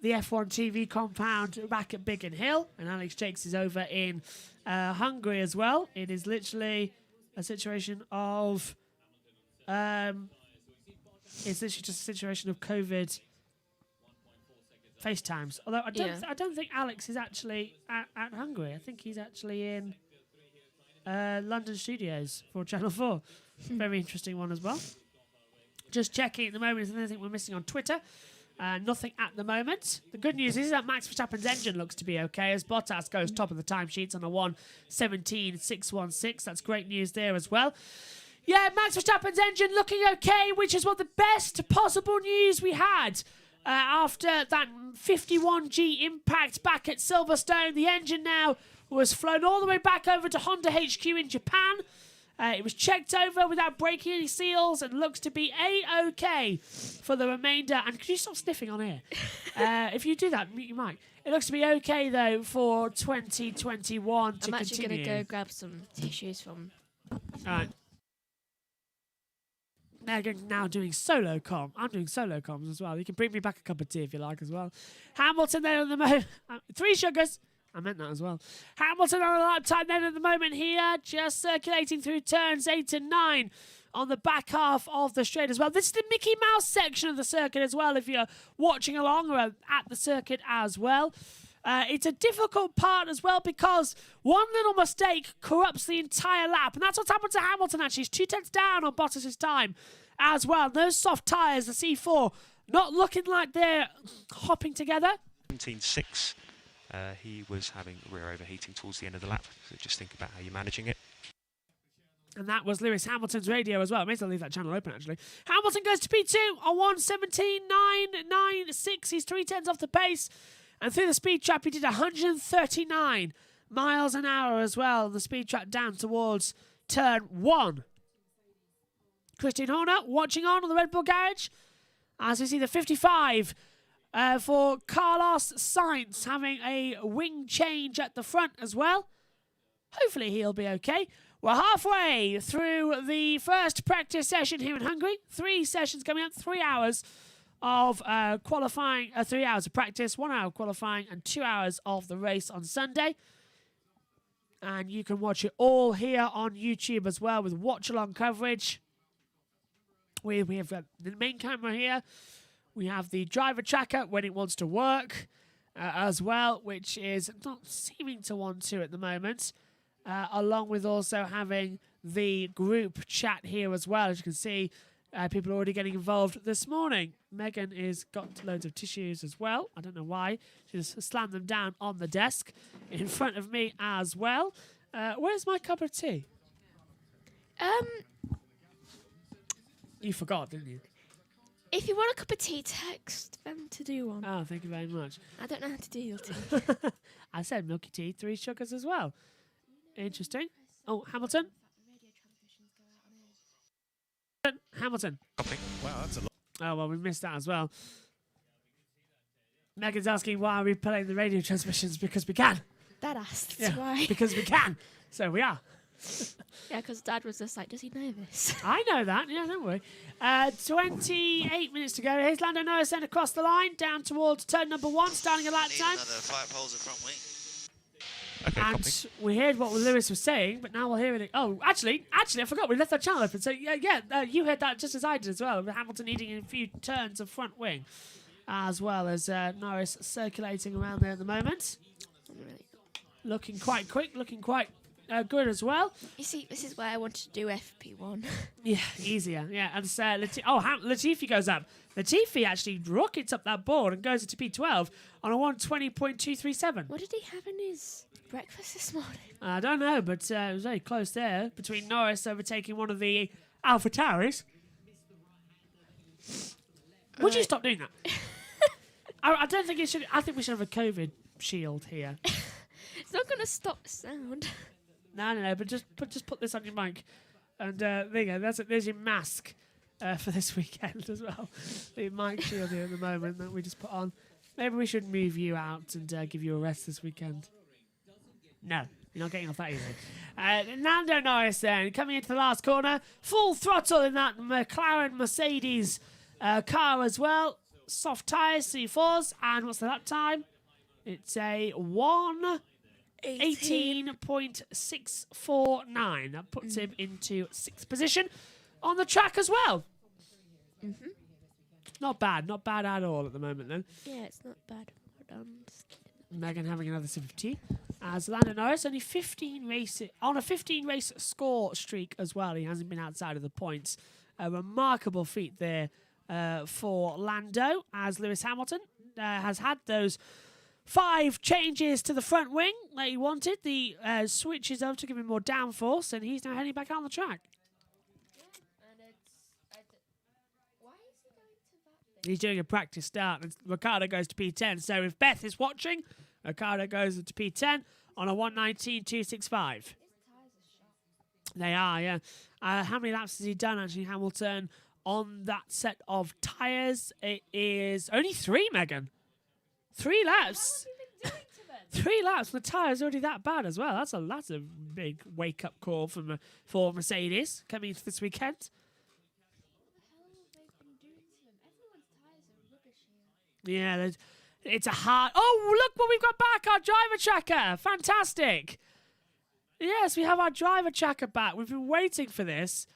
the F1 TV compound back at Biggin Hill, and Alex Jakes is over in Hungary as well. It is literally a situation of... it's literally just a situation of COVID FaceTimes. Although I don't think Alex is actually at Hungary. I think he's actually in London studios for Channel 4. Very interesting one as well. Just checking at the moment if there's anything we're missing on Twitter. Nothing at the moment. The good news is that Max Verstappen's engine looks to be okay as Bottas goes top of the timesheets on a 1:17.616. That's great news there as well. Yeah, Max Verstappen's engine looking okay, which is what the best possible news we had after that 51G impact back at Silverstone. The engine now was flown all the way back over to Honda HQ in Japan. It was checked over without breaking any seals and looks to be A-OK for the remainder. And could you stop sniffing on here? If you do that, mute your mic. It looks to be okay, though, for 2021 to continue. I'm actually going to go grab some tissues from... All right. They're now doing solo com. I'm doing solo comms as well. You can bring me back a cup of tea if you like as well. Hamilton there at the moment. 3 sugars. I meant that as well. Hamilton on a lap time then at the moment here. Just circulating through turns 8 and 9 on the back half of the straight as well. This is the Mickey Mouse section of the circuit as well if you're watching along or at the circuit as well. It's a difficult part as well because one little mistake corrupts the entire lap. And that's what's happened to Hamilton, actually. He's 2 tenths down on Bottas' time as well. Those soft tyres, the C4, not looking like they're hopping together. 17.6. He was having rear overheating towards the end of the lap. So just think about how you're managing it. And that was Lewis Hamilton's radio as well. I may as well leave that channel open, actually. Hamilton goes to P2 on 1:17.996. He's 3 tenths off the pace. And through the speed trap, he did 139 miles an hour as well. The speed trap down towards turn 1. Christian Horner watching on the Red Bull garage. As we see the 55 for Carlos Sainz having a wing change at the front as well. Hopefully he'll be okay. We're halfway through the first practice session here in Hungary. 3 sessions coming up, 3 hours of qualifying, 3 hours of practice, 1 hour of qualifying, and 2 hours of the race on Sunday. And you can watch it all here on YouTube as well with watch-along coverage. We have the main camera here. We have the driver tracker when it wants to work as well, which is not seeming to want to at the moment. Along with also having the group chat here as well. As you can see, people are already getting involved this morning. Megan has got loads of tissues as well. I don't know why. She just slammed them down on the desk in front of me as well. Where's my cup of tea? You forgot, didn't you? If you want a cup of tea, text them to do one. Oh, thank you very much. I don't know how to do your tea. I said milky tea, 3 sugars as well. Interesting. Oh, Hamilton? Hamilton. Copy. Wow, that's a lot. Oh, well, we missed that as well. Megan's asking why are we playing the radio transmissions? Because we can. Dad asked Yeah, why. because we can. So we are. Yeah, because Dad was just like, does he know this? I know that. Yeah, don't worry. 28 minutes to go. Here's Lando Norris then across the line, down towards turn number 1, starting a lap Need time. another 5 poles of front wing. Okay, And copy. we heard what Lewis was saying, but now we'll hear it. Oh, actually, I forgot. We left that channel open. So, you heard that just as I did as well. Hamilton needing a few turns of front wing, as well as Norris circulating around there at the moment. Looking quite quick, looking quite good as well. You see, this is why I wanted to do FP1. Yeah, easier. Yeah, and Latifi goes up. Latifi actually rockets up that board and goes into P12 on a 120.237. What did he have in his breakfast this morning? I don't know, but it was very close there between Norris overtaking one of the Alpha Tauris. Would you stop doing that? I don't think it should. I think we should have a COVID shield here. It's not going to stop the sound. No, but just put this on your mic, and there you go. There's your mask for this weekend as well. The mic shield here at the moment that we just put on. Maybe we should move you out and give you a rest this weekend. No, you're not getting off that easy. Lando Norris then coming into the last corner, full throttle in that McLaren Mercedes car as well. Soft tyres, C4s, and what's the lap time? It's a 1:18.649. That puts him into 6th position on the track as well. Mm-hmm. Not bad at all at the moment then. Yeah, it's not bad. Well done. Megan having another sip of tea. As Lando Norris only 15 races on a 15 race score streak as well. He hasn't been outside of the points. A remarkable feat there for Lando, as Lewis Hamilton has had those 5 changes to the front wing that he wanted. The switches over to give him more downforce, and he's now heading back on the track. He's doing a practice start, and Ricciardo goes to P10. So if Beth is watching, Ricciardo goes to P10 on a 1:19.265. They are, yeah. How many laps has he done, actually, Hamilton, on that set of tyres? It is only 3, Megan. 3 laps. 3 laps. The tyres already that bad as well. That's a big wake-up call for Mercedes coming into this weekend. Yeah, it's a hard... Oh, look what we've got back, our driver tracker. Fantastic. Yes, we have our driver tracker back. We've been waiting for this.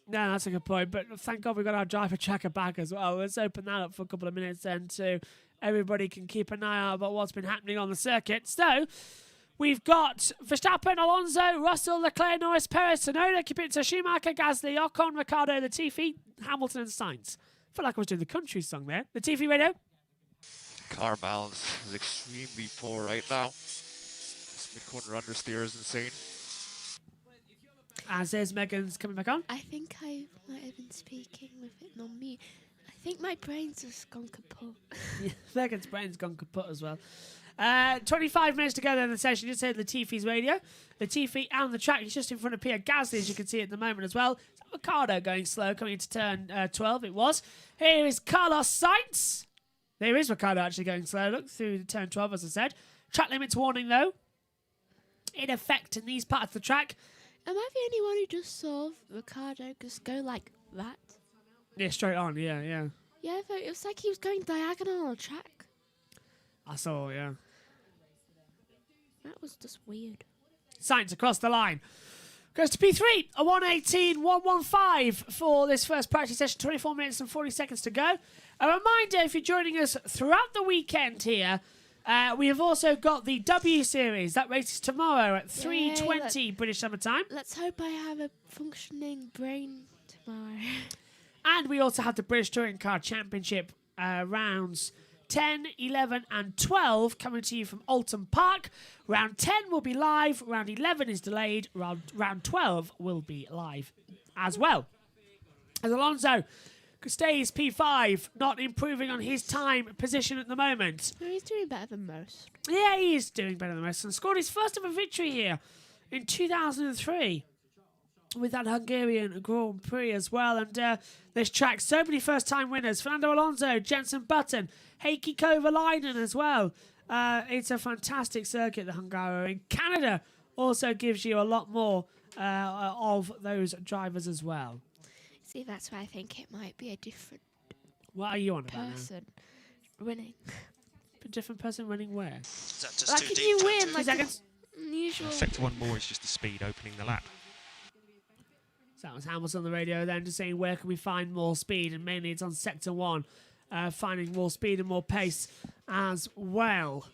No, that's a good point, but thank God we got our driver tracker back as well. Let's open that up for a couple of minutes then so everybody can keep an eye out about what's been happening on the circuit. So, we've got Verstappen, Alonso, Russell, Leclerc, Norris, Perez, Tsunoda, Kubica, Schumacher, Gasly, Ocon, Ricciardo, Latifi, Hamilton and Sainz. I feel like I was doing the country song there. Latifi radio. Car balance is extremely poor right now. This mid-corner understeer is insane. As is Megan's coming back on. I think I might have been speaking with it on mute. I think my brain's just gone kaput. Yeah, Megan's brain's gone kaput as well. 25 minutes to go in the session. You just heard Latifi's radio. Latifi on the track. He's just in front of Pierre Gasly, as you can see at the moment as well. Ricciardo going slow, coming into turn 12. It was. Here is Carlos Sainz. There is Ricciardo actually going slow. Look through the turn 12, as I said. Track limits warning, though, in effect in these parts of the track. Am I the only one who just saw Ricciardo just go like that? Yeah, straight on. Yeah. Yeah, but it was like he was going diagonal on a track. I saw, yeah. That was just weird. Sainz across the line. Goes to P3, a 1:18.115 for this first practice session. 24 minutes and 40 seconds to go. A reminder, if you're joining us throughout the weekend here, we have also got the W Series. That race is tomorrow at 3:20 British Summer Time. Let's hope I have a functioning brain tomorrow. And we also have the British Touring Car Championship rounds 10, 11 and 12 coming to you from Alton Park. Round 10 will be live. Round 11 is delayed. Round 12 will be live as well. As Alonso stays P5, not improving on his time position at the moment. No, he's doing better than most. Yeah, he is doing better than most and scored his first ever victory here in 2003. with that Hungarian Grand Prix as well. And this track, so many first-time winners. Fernando Alonso, Jenson Button, Heikki Kovalainen as well. It's a fantastic circuit, the Hungaroring. Canada also gives you a lot more of those drivers as well. See, that's why I think it might be a different What are you on about now? person winning. A different person winning where? Is that just Like, too can deep? you to- win to- like seconds. unusual? Sector 1 more is just the speed opening the lap. So that was Hamilton on the radio then, just saying where can we find more speed, and mainly it's on sector 1, finding more speed and more pace as well.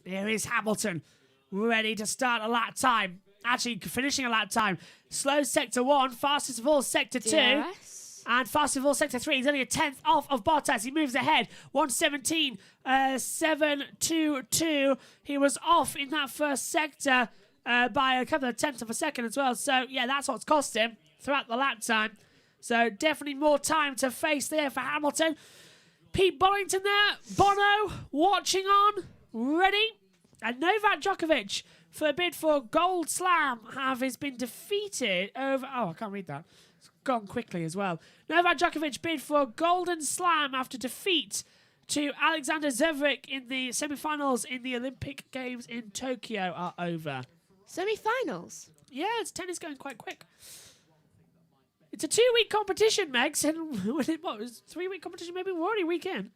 Here is Hamilton, ready to start a lap time. Actually, finishing a lap time. Slow sector 1, fastest of all sector 2. DRS. And fastest of all sector 3. He's only a 10th off of Bottas. He moves ahead. 1:17.722. He was off in that first sector by a couple of tenths of a second as well. So, yeah, that's what's cost him throughout the lap time. So, definitely more time to face there for Hamilton. Pete Bollington there. Bono watching on. Ready. And Novak Djokovic for a bid for Gold Slam has been defeated over... Oh, I can't read that. It's gone quickly as well. Novak Djokovic bid for Golden Slam after defeat to Alexander Zverev in the semi-finals in the Olympic Games in Tokyo are over. Semi-finals. Yeah, it's tennis going quite quick. It's a 2-week competition, Megs, and what was 3-week competition? Maybe we're already a week in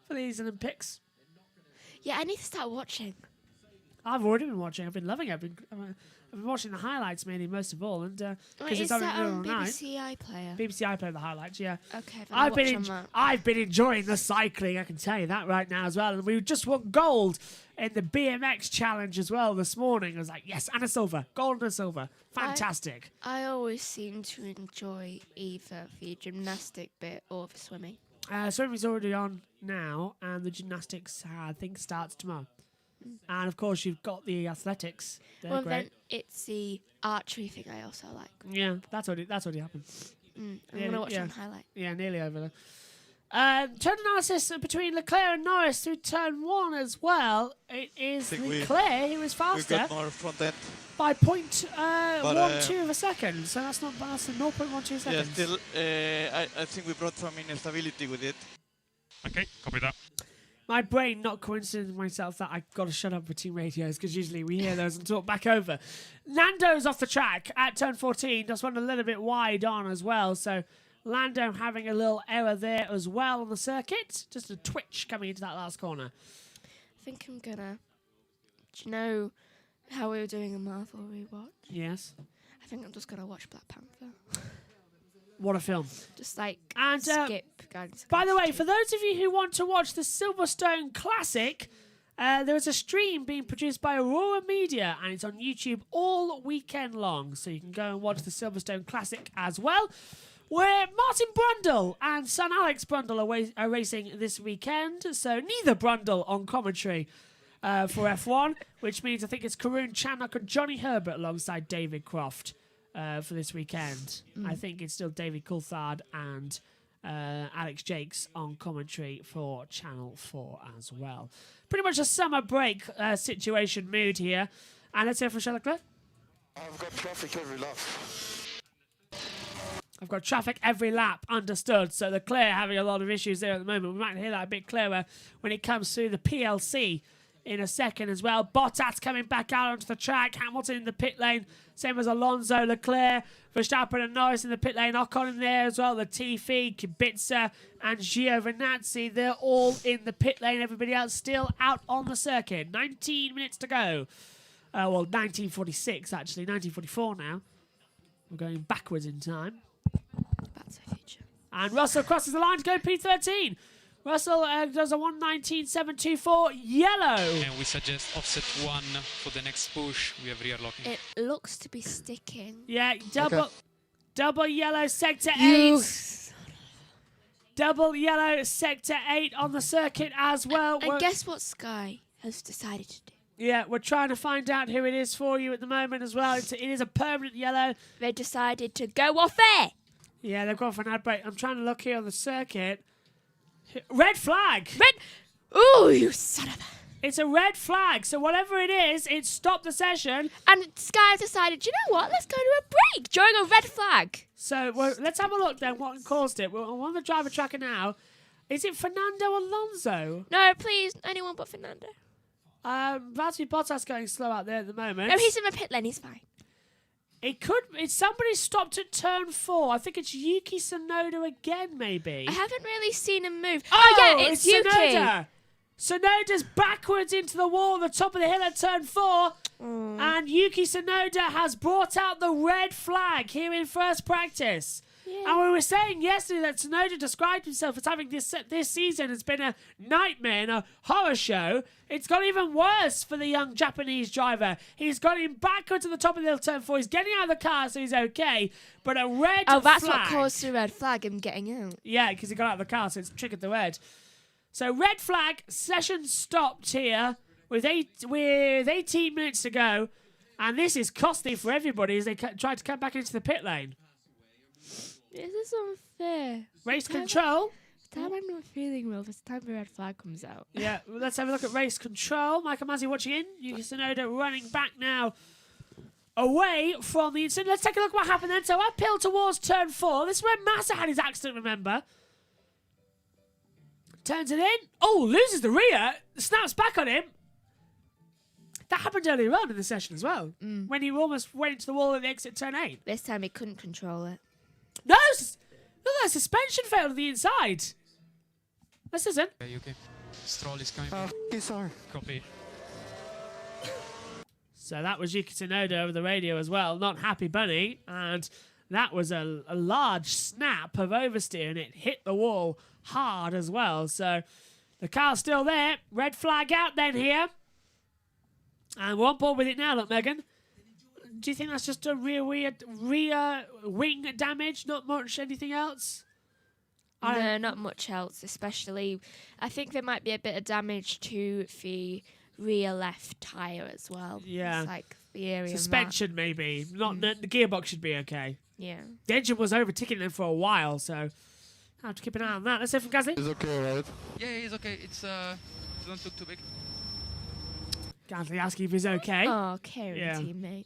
for these Olympics. Yeah, I need to start watching. I've already been watching. I've been loving it. I've been watching the highlights mainly, most of all, and because Is it's that on on night. BBC iPlayer? BBC iPlayer the highlights. Yeah, Okay, then I'll watch on that. I've been enjoying the cycling. I can tell you that right now as well. And we just won gold in the BMX challenge as well this morning. I was like, yes, and a silver, gold and a silver, fantastic. I always seem to enjoy either the gymnastic bit or the swimming. Swimming's already on now, and the gymnastics I think starts tomorrow. And of course, you've got the athletics. They're Well, great. then it's the archery thing I also like. Yeah, that's already happened. I'm Yeah, going to watch yeah. on highlight. Yeah, nearly over there. Turn analysis between Leclerc and Norris through turn 1 as well. It is think we- Leclerc who was We've faster got more front end. by 0.12 of a second. So that's not bad. That's 0.12 Yeah, seconds. still, I think we brought some instability with it. Okay, copy that. My brain not coinciding with myself that I've got to shut up between radios because usually we hear those and talk back over. Nando's off the track at turn 14. Just went a little bit wide on as well. So Lando having a little error there as well on the circuit. Just a twitch coming into that last corner. I think I'm going to... Do you know how we were doing a Marvel rewatch? Yes. I think I'm just going to watch Black Panther. What a film. Just like And, skip Guardians of the By the way, Galaxy for those of you who want to watch the Silverstone Classic, there is a stream being produced by Aurora Media, and it's on YouTube all weekend long. So you can go and watch the Silverstone Classic as well, where Martin Brundle and son Alex Brundle are racing this weekend. So neither Brundle on commentary for F1, which means I think it's Karun Chandler and Johnny Herbert alongside David Croft for this weekend. I think it's still David Coulthard and Alex Jakes on commentary for Channel 4 as well. Pretty much a summer break situation mood here. And let's hear from Charles Leclerc. I've got traffic every lap. I've got traffic every lap, understood. So Leclerc having a lot of issues there at the moment. We might hear that a bit clearer when it comes through the PLC in a second as well. Bottas coming back out onto the track. Hamilton in the pit lane. Same as Alonso, Leclerc, Verstappen and Norris in the pit lane. Ocon in there as well. Latifi, Kubica and Giovinazzi. They're all in the pit lane. Everybody else still out on the circuit. 19 minutes to go. Well, 1946 actually. 1944 now. We're going backwards in time. Back to the Future. And Russell crosses the line to go P13. Russell does a 1:19.724 yellow. And we suggest offset 1 for the next push. We have rear locking. It looks to be sticking. Yeah, double yellow sector You 8. Double yellow sector 8 on the circuit as well. And guess what Sky has decided to do? Yeah, we're trying to find out who it is for you at the moment as well. It is a permanent yellow. They decided to go off air. Yeah, they've gone for an ad break. I'm trying to look here on the circuit. Red flag. Red. Ooh, you son of a... It's a red flag. So whatever it is, it stopped the session. And Sky decided, you know what? Let's go to a break during a red flag. So let's have a look then what caused it. We're on the driver tracker now. Is it Fernando Alonso? No, please, anyone but Fernando. Valtteri Bottas going slow out there at the moment. No, he's in the pit lane. He's fine. It's somebody stopped at turn 4. I think it's Yuki Tsunoda again, maybe. I haven't really seen him move. Oh, yeah, it's Yuki. Tsunoda. Tsunoda's backwards into the wall, the top of the hill at turn 4. And Yuki Tsunoda has brought out the red flag here in first practice. Yeah. And we were saying yesterday that Tsunoda described himself as having this season has been a nightmare and a horror show. It's got even worse for the young Japanese driver. He's got him backwards to the top of the hill turn 4. He's getting out of the car, so he's okay. But a red flag. Oh, that's what caused the red flag, him getting out. Yeah, because he got out of the car, so it's triggered the red. So red flag, session stopped here with 18 minutes to go. And this is costly for everybody as they try to come back into the pit lane. This is unfair. Race control. The time I'm not feeling well, this time the red flag comes out. Yeah, let's have a look at race control. Michael Masi watching in. Yuki Tsunoda running back now away from the incident. Let's take a look at what happened then. So uphill towards turn 4. This is where Massa had his accident, remember. Turns it in. Oh, loses the rear. Snaps back on him. That happened earlier on in the session as well. When he almost went into the wall at the exit turn 8. This time he couldn't control it. No, that suspension failed on the inside. This isn't. Yeah, you okay? Stroll is coming. Sorry. Copy. So that was Yuki Tsunoda over the radio as well. Not happy bunny. And that was a large snap of oversteer and it hit the wall hard as well. So the car's still there. Red flag out then here. And we're on board with it now, look, Megan. Do you think that's just a rear wing damage? Not much anything else? No, not much else, especially I think there might be a bit of damage to the rear left tyre as well. Yeah. It's like the area. Suspension maybe. Not the gearbox should be okay. Yeah. The engine was overtaking them for a while, so I have to keep an eye on that. Let's hear from Gasly. It's okay, right? Yeah, he's okay. It's don't look too big. Gasly asking if he's okay. Oh, caring Yeah. teammate.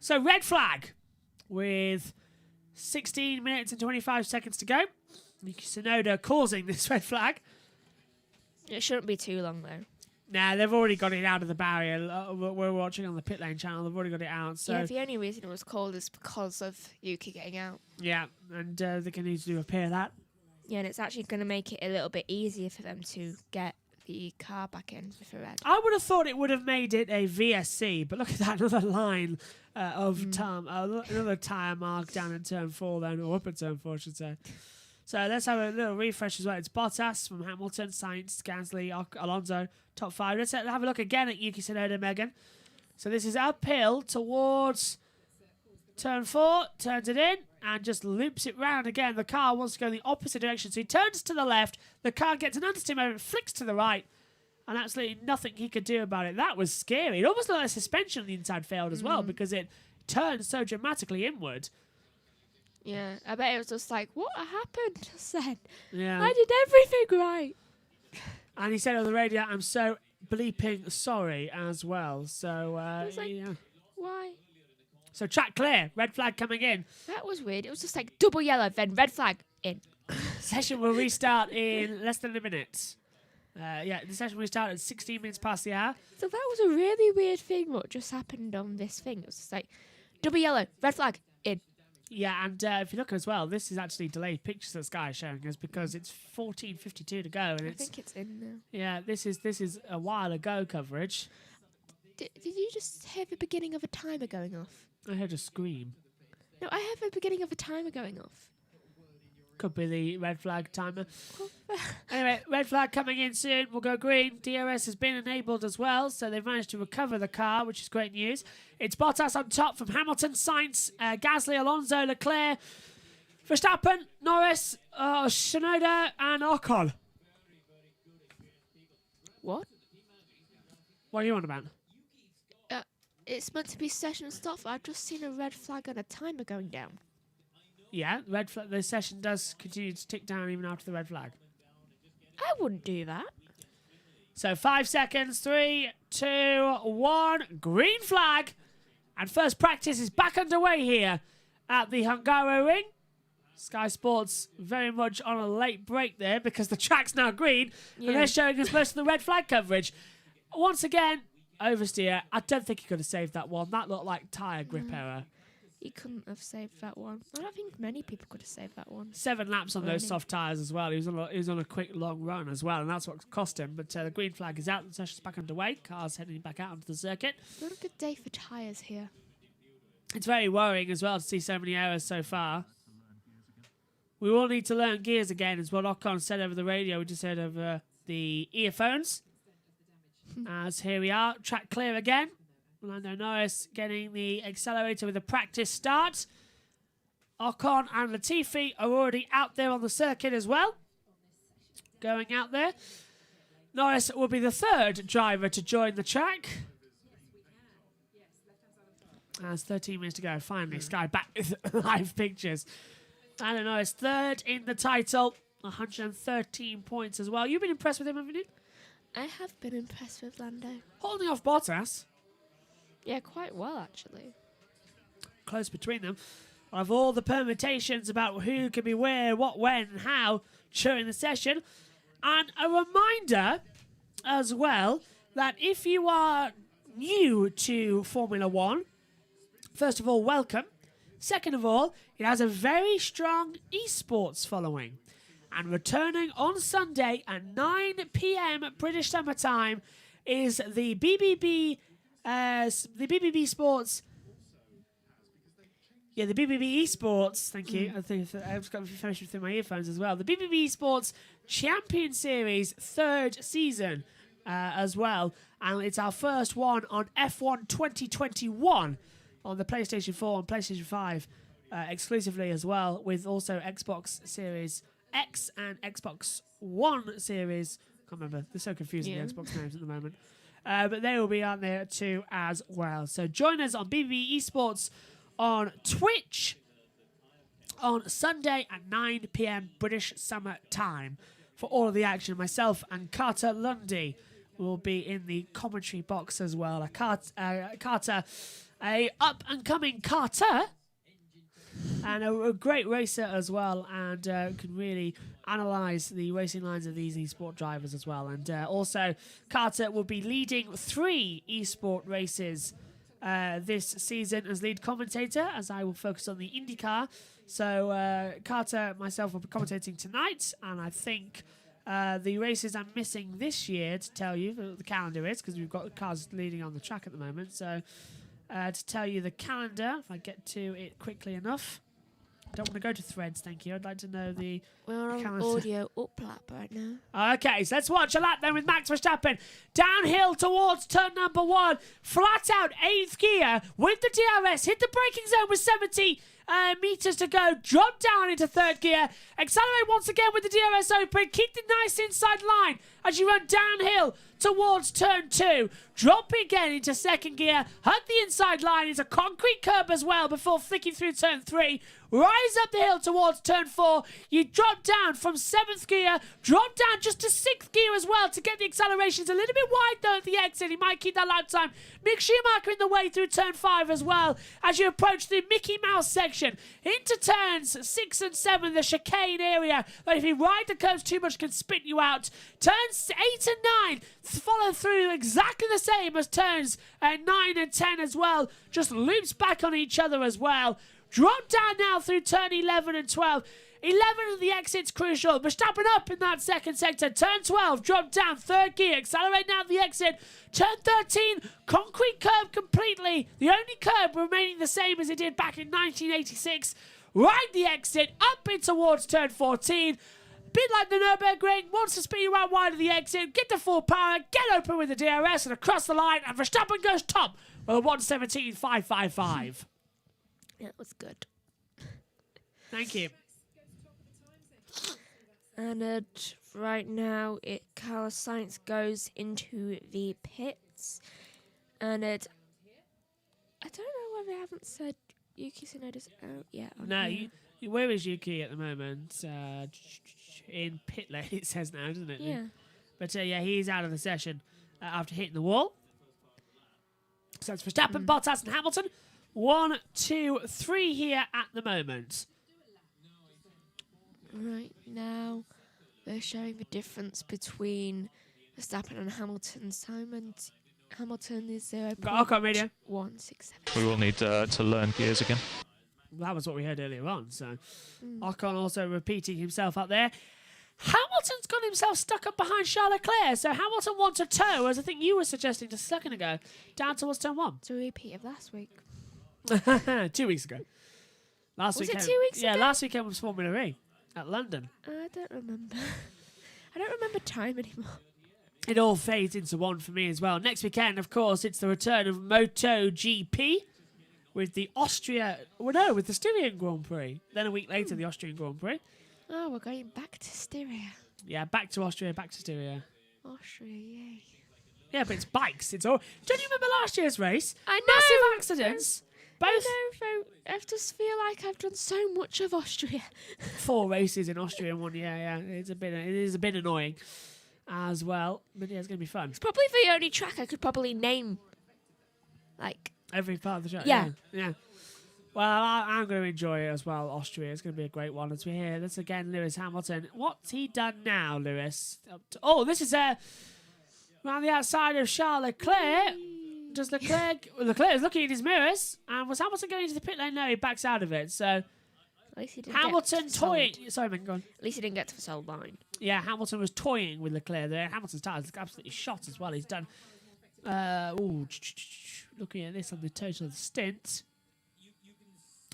So red flag with 16 minutes and 25 seconds to go. Yuki Tsunoda causing this red flag. It shouldn't be too long though. Nah, they've already got it out of the barrier. We're watching on the pit lane channel. They've already got it out. So Yeah, the only reason it was called is because of Yuki getting out. yeah, and they're going to need to repair that. Yeah, and it's actually going to make it a little bit easier for them to get the car back in with the red. I would have thought it would have made it a VSC, but look at that, another line of another tyre mark down in turn 4 then, or up at turn 4, I should say. So let's have a little refresh as well. It's Bottas from Hamilton, Sainz, Gasly, Alonso, top 5. Let's have a look again at Yuki Tsunoda, Megan. So this is uphill towards turn 4, turns it in, and just loops it round again. The car wants to go in the opposite direction, so he turns to the left. The car gets an understeer moment, flicks to the right, and absolutely nothing he could do about it. That was scary. It almost looked like suspension on the inside failed as well because it turned so dramatically inward. Yeah, I bet it was just like, what happened just then? Yeah. I did everything right. And he said on the radio, I'm so bleeping sorry as well. So, was like- yeah. Why? So track clear. Red flag coming in. That was weird. It was just like double yellow, then red flag in. Session will restart in less than a minute. The session will restart at 16 minutes past the hour. So that was a really weird thing what just happened on this thing. It was just like double yellow, red flag in. Yeah, and if you look as well, this is actually delayed pictures that Sky is showing us because it's 14:52 to go, and I it's think it's in now. yeah. This is a while ago coverage. Did you just hear the beginning of a timer going off? I heard a scream. No, I heard the beginning of a timer going off. Could be the red flag timer. Anyway, red flag coming in soon. We'll go green. DRS has been enabled as well, so they've managed to recover the car, which is great news. It's Bottas on top from Hamilton, Sainz, Gasly, Alonso, Leclerc, Verstappen, Norris, Tsunoda, and Ocon. What? What are you on about? It's meant to be session stop. I've just seen a red flag and a timer going down. Yeah, red flag. The session does continue to tick down even after the red flag. I wouldn't do that. So 5 seconds, 3, 2, 1, green flag. And first practice is back underway here at the Hungaroring. Sky Sports very much on a late break there because the track's now green and they're showing us most of the red flag coverage. Once again, oversteer. I don't think he could have saved that one. That looked like tyre grip error. He couldn't have saved that one. I don't think many people could have saved that one. 7 laps on those soft tyres as well. He was on a quick long run as well, and that's what cost him. But the green flag is out. The session's back underway. Cars heading back out onto the circuit. Not a good day for tyres here. It's very worrying as well to see so many errors so far. We will need to learn gears again, is what Ocon said over the radio. We just heard over the earphones. As here we are, track clear again. Lando Norris getting the accelerator with a practice start. Ocon and Latifi are already out there on the circuit as well. Going out there. Norris will be the 3rd driver to join the track. There's 13 minutes to go. Finally, Sky back with live pictures. Lando Norris 3rd in the title. 113 points as well. You've been impressed with him, haven't you? I have been impressed with Lando. Holding off Bottas. Yeah, quite well, actually. Close between them. Of all the permutations about who can be where, what, when, and how during the session. And a reminder as well that if you are new to Formula One, first of all, welcome. Second of all, it has a very strong esports following. And returning on Sunday at 9 p.m. British Summer Time is the BBB Sports. Yeah, the BBB Esports. Thank you. I think I've got to finish through my earphones as well. The BBB Esports Champion Series 3rd season as well, and it's our first one on F1 2021 on the PlayStation 4 and PlayStation 5 exclusively as well, with also Xbox Series X and Xbox One Series. Can't remember. They're so confusing, the Xbox names at the moment. But they will be on there too as well. So join us on BBB Esports on Twitch on Sunday at 9 p.m. British Summer Time for all of the action. Myself and Carter Lundy will be in the commentary box as well. Carter, a up-and-coming Carter, and a great racer as well, and can really analyse the racing lines of these esport drivers as well. And also, Carter will be leading 3 esport races this season as lead commentator, as I will focus on the IndyCar. So Carter, myself, will be commentating tonight, and I think the races I'm missing this year, to tell you the calendar is, because we've got the cars leading on the track at the moment. So to tell you the calendar, if I get to it quickly enough. I don't want to go to threads, thank you. I'd like to know the We're on calendar. audio up lap right now. Okay, so let's watch a lap then with Max Verstappen. Downhill towards turn number 1. Flat out 8th gear with the DRS. Hit the braking zone with 70 meters to go. Drop down into 3rd gear. Accelerate once again with the DRS open. Keep the nice inside line as you run downhill towards turn 2. Drop again into 2nd gear. Hug the inside line. It's a concrete curb as well before flicking through turn 3. Rise up the hill towards turn 4. You drop down from 7th gear. Drop down just to 6th gear as well to get the accelerations a little bit wide though at the exit. He might keep that lap time. Mick Schumacher in the way through turn 5 as well as you approach the Mickey Mouse section. Into turns 6 and 7, the chicane area. But if you ride the curves too much, can spit you out. Turns 8 and 9 follow through exactly the same as turns 9 and 10 as well. Just loops back on each other as well. Drop down now through turn 11 and 12. 11 of the exit's crucial. Verstappen up in that 2nd sector. Turn 12, drop down 3rd gear. Accelerate now the exit. Turn 13, concrete curb completely. The only curb remaining the same as it did back in 1986. Ride the exit, up in towards turn 14. Bit like the Nürburgring, wants to spin you out wide of the exit. Get the full power, get open with the DRS and across the line. And Verstappen goes top with a 1:17.555. Yeah, it was good. Thank you. And right now, Carlos Sainz goes into the pits. And I don't know why they haven't said Yuki Tsunoda's out yet. No, where is Yuki at the moment? In pit lane, it says now, doesn't it? Yeah. But yeah, he's out of the session after hitting the wall. So it's Verstappen, Bottas, and Hamilton. 1, 2, 3 here at the moment. Right now, they're showing the difference between Verstappen and Hamilton's time, and Hamilton is 0.167. We will need to learn gears again. That was what we heard earlier on. So Ocon also repeating himself up there. Hamilton's got himself stuck up behind Charles Leclerc, so Hamilton wants a tow, as I think you were suggesting just a second ago, down towards turn 1. It's a repeat of last week. 2 weeks ago. Last Was weekend. it 2 weeks Yeah, ago? last weekend was Formula E at London. I don't remember. I don't remember time anymore. It all fades into one for me as well. Next weekend, of course, it's the return of MotoGP with the with the Styrian Grand Prix. Then a week later, the Austrian Grand Prix. Oh, we're going back to Styria. Yeah, back to Austria, back to Styria. Austria, yay. Yeah, but it's bikes. It's all. Don't you remember last year's race? I know. Massive accidents. Both I know, I just feel like I've done so much of Austria. 4 races in Austria in 1 year. Yeah, it is a bit annoying as well. But yeah, it's gonna be fun. It's probably the only track I could probably name. Like, Every part of the track. Yeah. Yeah. Well, I'm going to enjoy it as well. Austria. It's going to be a great one. As we hear this again, Lewis Hamilton. What's he done now, Lewis? This is around the outside of Charles Leclerc. Does Leclerc is looking in his mirrors, and was Hamilton going into the pit lane? No, he backs out of it. So at least he didn't Hamilton get to toying. the Sorry, man, go on. At least he didn't get to the sold line. Yeah, Hamilton was toying with Leclerc there. Hamilton's tyres look absolutely shot as well. He's done. Looking at this on the total stint,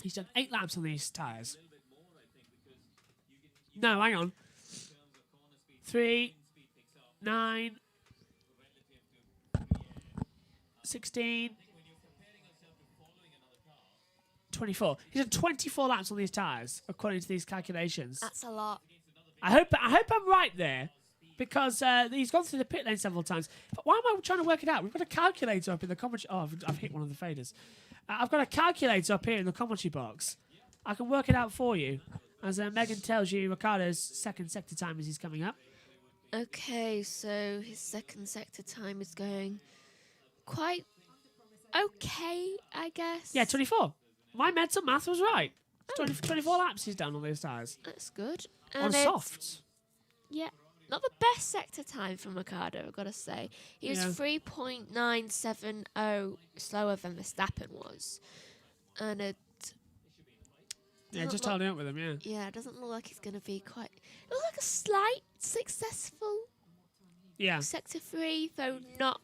he's done 8 laps on these tyres. No, hang on. 3, 9, 16, 24. He's done 24 laps on these tyres, according to these calculations. That's a lot. I hope I'm right there, because he's gone through the pit lane several times. But why am I trying to work it out? We've got a calculator up in the commentary. Oh, I've hit one of the faders. I've got a calculator up here in the commentary box. I can work it out for you, as Megan tells you Ricciardo's second sector time as he's coming up. Okay, so his second sector time is going quite okay, I guess. Yeah, 24. My mental math was right. 24 laps he's done on those tyres. That's good. On And it's- softs. Yeah, not the best sector time from Ricciardo, I've got to say. He was Yeah. 3.970 slower than Verstappen was. And it... Yeah, doesn't just look- holding up with him, yeah. Yeah, it doesn't look like he's going to be quite... It looks like a slight successful Yeah. sector 3, though not...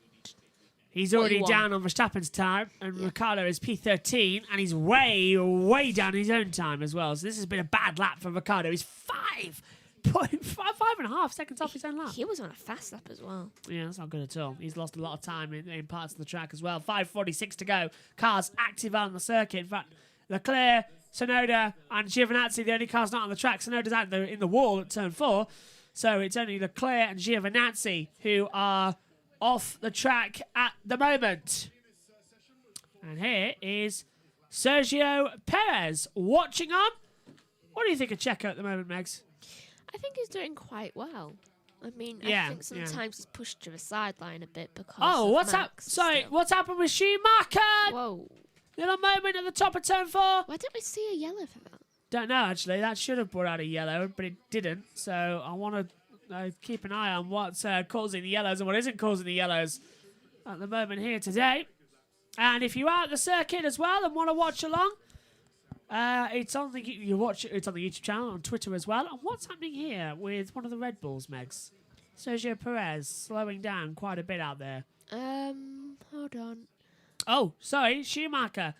He's What already you want. down on Verstappen's time, and Ricciardo is P13, and he's way, way down his own time as well. So this has been a bad lap for Ricciardo. He's 5.5 seconds off his own lap. He was on a fast lap as well. Yeah, that's not good at all. He's lost a lot of time in parts of the track as well. 5:46 to go. Cars active on the circuit. In fact, Leclerc, Tsunoda, and Giovinazzi, the only cars not on the track. Tsunoda's out in the wall at turn 4. So it's only Leclerc and Giovinazzi who are off the track at the moment. And here is Sergio Perez watching on. What do you think of Checo at the moment, Megs? I think he's doing quite well. I mean, Yeah, I think sometimes he's pushed to the sideline a bit because Oh, of what's Max Sorry, still. what's happened with Schumacher? Whoa. Little moment at the top of turn 4. Why didn't we see a yellow for that? Don't know, actually. That should have brought out a yellow, but it didn't. So I want to keep an eye on what's causing the yellows and what isn't causing the yellows at the moment here today. And if you are at the circuit as well and want to watch along, it's on the it's on the YouTube channel, on Twitter as well. And what's happening here with one of the Red Bulls, Megs? Sergio Perez slowing down quite a bit out there. Hold on. Oh, sorry, Schumacher.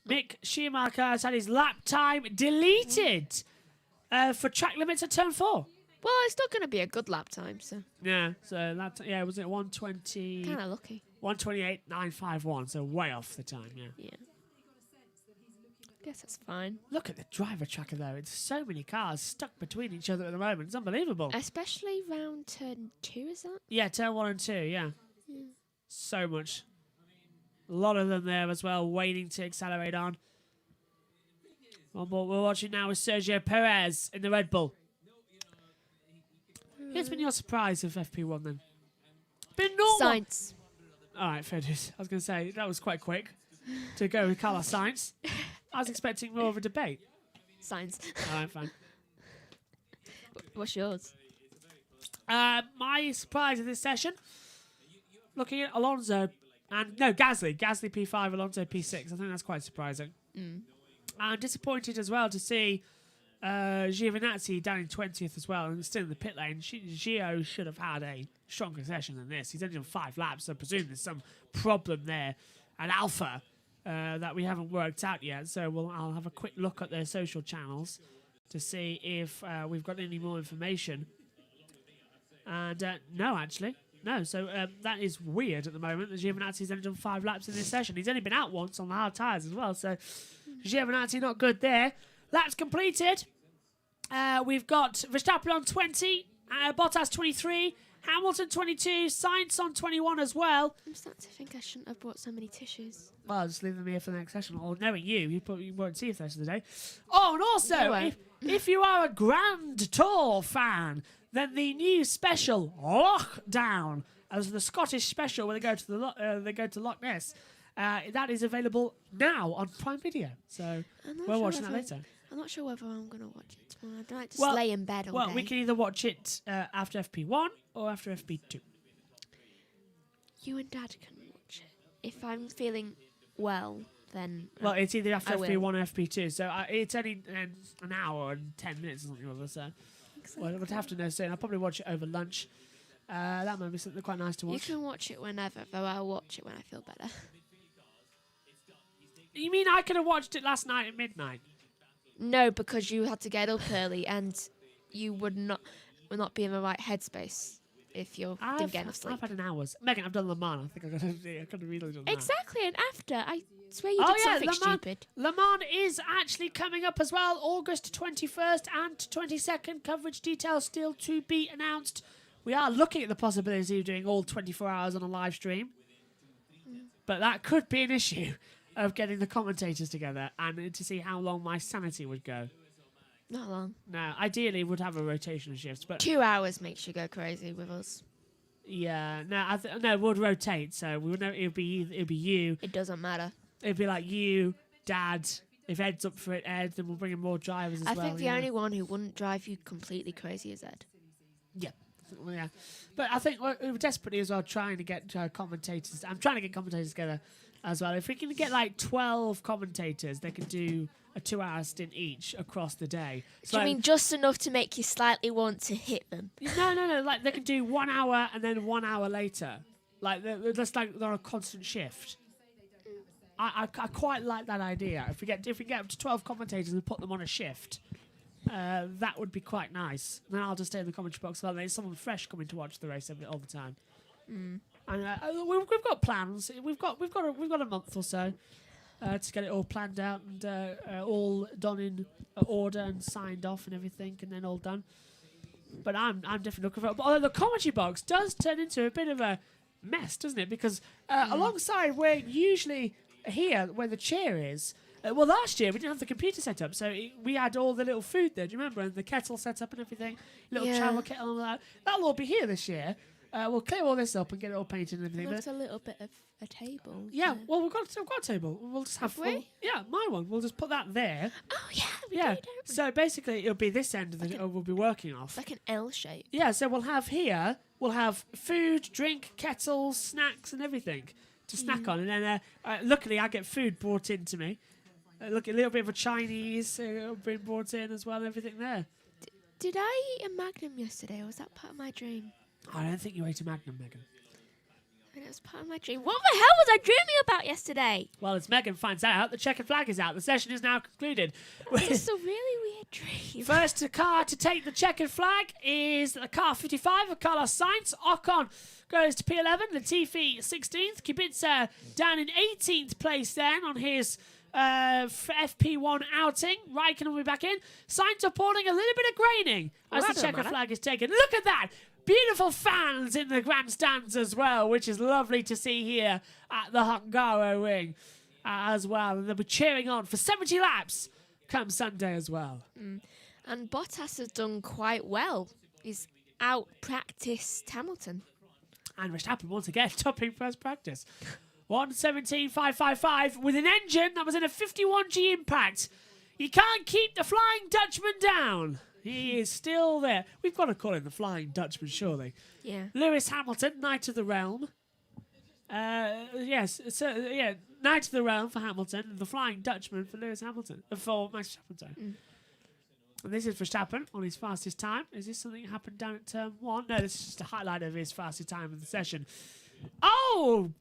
Mick Schumacher has had his lap time deleted for track limits at turn 4. Well, it's not going to be a good lap time, so Yeah, so that was it 120? kind of lucky. 128.951, so way off the time. Yeah. Yeah. Guess that's fine. Look at the driver tracker though. It's so many cars stuck between each other at the moment. It's unbelievable. Especially round turn 2, is that? Yeah, turn 1 and 2. Yeah. So much. A lot of them there as well, waiting to accelerate on. What we're watching now is Sergio Perez in the Red Bull. Who's been your surprise of FP1 then? Been normal. Science. All right, fair dues. I was going to say, that was quite quick to go with Carlos Sainz. I was expecting more of a debate. Science. All right, fine. What's yours? My surprise of this session, looking at Alonso, Gasly P5, Alonso P6. I think that's quite surprising. I'm disappointed as well to see Giovinazzi down in 20th as well, and still in the pit lane. Gio should have had a stronger session than this. He's only done 5 laps, so I presume there's some problem there at Alpha that we haven't worked out yet. So I'll have a quick look at their social channels to see if we've got any more information. And no, actually. No, so that is weird at the moment that Giovinazzi's only done 5 laps in this session. He's only been out once on the hard tyres as well, so Giovinazzi not good there. Laps completed. We've got Verstappen on 20, Bottas 23, Hamilton 22, Sainz on 21 as well. I'm starting to think I shouldn't have brought so many tissues. Well, I'll just leave them here for the next session. Or knowing you probably won't see it the rest of the day. Oh, and also, if you are a Grand Tour fan, then the new special Lockdown, as the Scottish special where they go to Loch Ness, that is available now on Prime Video. So we're watching that later. I'm not sure whether I'm going to watch it tomorrow. I don't like to lay in bed all day. Well, we can either watch it after FP1 or after FP2. You and Dad can watch it. If I'm feeling well, then... Well, it's either after FP1 or FP2, so it's only an hour and 10 minutes or something like that, so... Well, we'll have to know soon. I'll probably watch it over lunch. That might be something quite nice to watch. You can watch it whenever, though I'll watch it when I feel better. You mean I could have watched it last night at midnight? No, because you had to get up early and you would not be in the right headspace if you didn't get enough sleep. I've had an hour's. Megan, I've done Le Mans. I think I could have really done that. Exactly, and after, I swear you did something stupid. Le Mans is actually coming up as well. August 21st and 22nd. Coverage details still to be announced. We are looking at the possibility of doing all 24 hours on a live stream. But that could be an issue of getting the commentators together and to see how long my sanity would go. Not long. No, ideally would have a rotation of shifts, but 2 hours makes you go crazy with us. Yeah, no, we'd rotate, so we would know it'd be you. It doesn't matter. It'd be like you, Dad. If Ed's up for it, Ed, then we'll bring in more drivers as well. I think the only one who wouldn't drive you completely crazy is Ed. Yeah. Well, yeah, but I think we're desperately as well trying to get commentators. I'm trying to get commentators together as well. If we can get like 12 commentators, they can do a 2-hour stint each across the day. So do you mean just enough to make you slightly want to hit them? No. Like they can do 1 hour and then 1 hour later. Like that's like they're on a constant shift. I quite like that idea. If we get up to 12 commentators and put them on a shift. That would be quite nice. Then I'll just stay in the commentary box while there's someone fresh coming to watch the race all the time. And we've got plans. We've got a month or so to get it all planned out and all done in order and signed off and everything, and then all done. But I'm definitely looking for it. But although the commentary box does turn into a bit of a mess, doesn't it? Because alongside where usually here where the chair is. Well, last year we didn't have the computer set up, so we had all the little food there. Do you remember? And the kettle set up and everything, little travel kettle and all that. That'll all be here this year. We'll clear all this up and get it all painted and everything. That's a little bit of a table. Yeah, well, we've got a table. We'll just have we? Yeah, my one. We'll just put that there. Oh yeah, we yeah. do, don't we? So basically, it'll be this end that we'll be working off. Like an L shape. Yeah. So we'll have here. We'll have food, drink, kettles, snacks, and everything to snack on. And then, luckily, I get food brought in to me. Look, a little bit of a Chinese being brought in as well, and everything there. Did I eat a Magnum yesterday, or was that part of my dream? I don't think you ate a Magnum, Megan. I mean, it was part of my dream. What the hell was I dreaming about yesterday? Well, as Megan finds out, the checkered flag is out. The session is now concluded. It's a really weird dream. First car to take the checkered flag is the car 55 of Carlos Sainz. Ocon goes to P11, Latifi 16th. Kubica down in 18th place then on his FP1 outing. Raikkonen will be back in. Sainz reporting a little bit of graining as the checkered flag is taken. Look at that! Beautiful fans in the grandstands as well, which is lovely to see here at the Hungaroring as well. And they'll be cheering on for 70 laps come Sunday as well. And Bottas has done quite well. He's out-practiced Hamilton. And Verstappen once again topping first practice. 1:17.555 with an engine that was in a 51G impact. You can't keep the Flying Dutchman down. He is still there. We've got to call him the Flying Dutchman, surely. Yeah. Lewis Hamilton, Knight of the Realm. Yes, Knight of the Realm for Hamilton, and the Flying Dutchman for Lewis Hamilton. For Max Verstappen. And this is Verstappen on his fastest time. Is this something that happened down at turn 1? No, this is just a highlight of his fastest time of the session. Oh!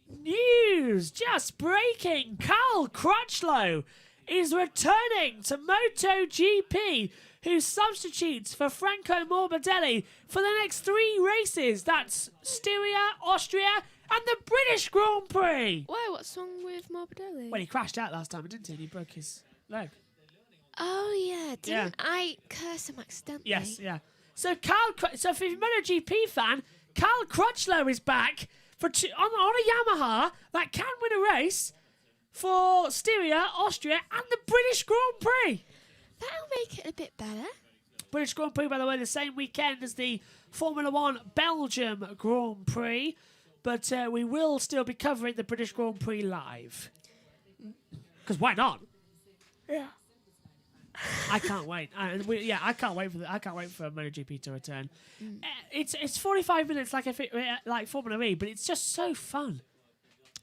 News! Just breaking! Carl Crutchlow is returning to MotoGP, who substitutes for Franco Morbidelli for the next 3 races. That's Styria, Austria, and the British Grand Prix. Why? What's wrong with Morbidelli? Well, he crashed out last time, didn't he? And he broke his leg. Oh yeah, didn't I curse him accidentally? Yes, yeah. So if you're a MotoGP fan, Carl Crutchlow is back for on a Yamaha that can win a race for Styria, Austria, and the British Grand Prix. That'll make it a bit better. British Grand Prix, by the way, the same weekend as the Formula 1 Belgium Grand Prix, but we will still be covering the British Grand Prix live. Because why not? Yeah. I can't wait. I can't wait for MotoGP to return. It's 45 minutes like Formula E, but it's just so fun,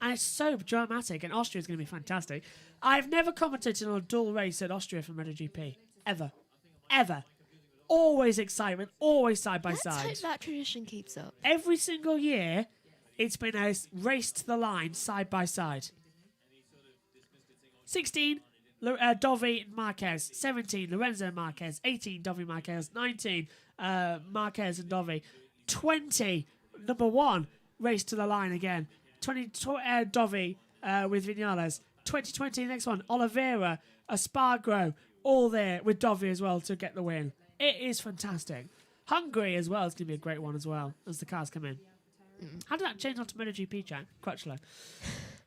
and it's so dramatic. And Austria's going to be fantastic. I've never commentated on a dual race at Austria for MotoGP ever. Always excitement, always side by side. Let's hope that tradition keeps up. Every single year, it's been a race to the line, side by side. 16. Dovi Marquez, 17 Lorenzo Marquez, 18 Dovi Marquez, 19 Marquez and Dovi, 20 number 1 race to the line again, 20 Dovi with Vinales, 2020 next one Oliveira, Espargaro, all there with Dovi as well to get the win. It is fantastic. Hungary as well is going to be a great one as well as the cars come in. How did that change onto MotoGP, Jack? Crutchlow.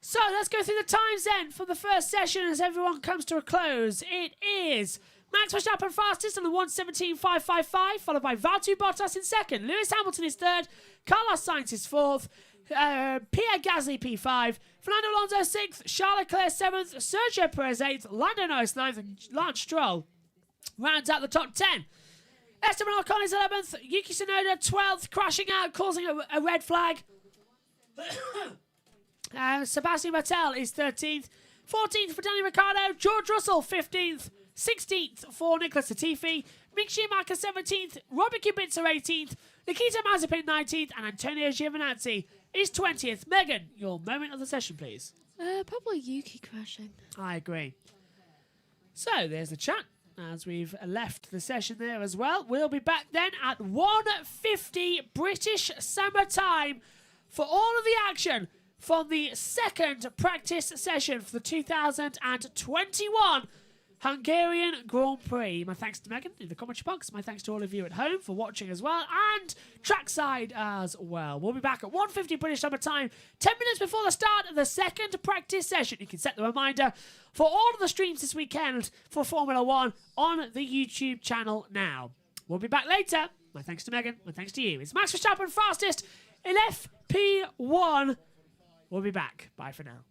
So let's go through the times then for the first session as everyone comes to a close. It is Max Verstappen fastest on the 1:17.555, followed by Valtteri Bottas in second. Lewis Hamilton is third. Carlos Sainz is fourth. Pierre Gasly P5. Fernando Alonso 6th. Charles Leclerc 7th. Sergio Perez 8th. Lando Norris 9th. And Lance Stroll rounds out the top 10. Esteban Ocon is 11th. Yuki Tsunoda 12th, crashing out, causing a red flag. Sebastian Vettel is 13th. 14th for Daniel Ricciardo. George Russell 15th. 16th for Nicholas Latifi. Mick Schumacher 17th. Robert Kubica 18th. Nikita Mazepin 19th. And Antonio Giovinazzi is 20th. Megan, your moment of the session, please. Probably Yuki crashing. I agree. So, there's the chat. As we've left the session there as well. We'll be back then at 1:50 British Summer Time for all of the action from the second practice session for the 2021 Hungarian Grand Prix. My thanks to Megan in the commentary box. My thanks to all of you at home for watching as well, and trackside as well. We'll be back at 1:50 British Summer Time, 10 minutes before the start of the second practice session. You can set the reminder for all of the streams this weekend for Formula 1 on the YouTube channel now. We'll be back later. My thanks to Megan. My thanks to you. It's Max Verstappen fastest in FP1. We'll be back. Bye for now.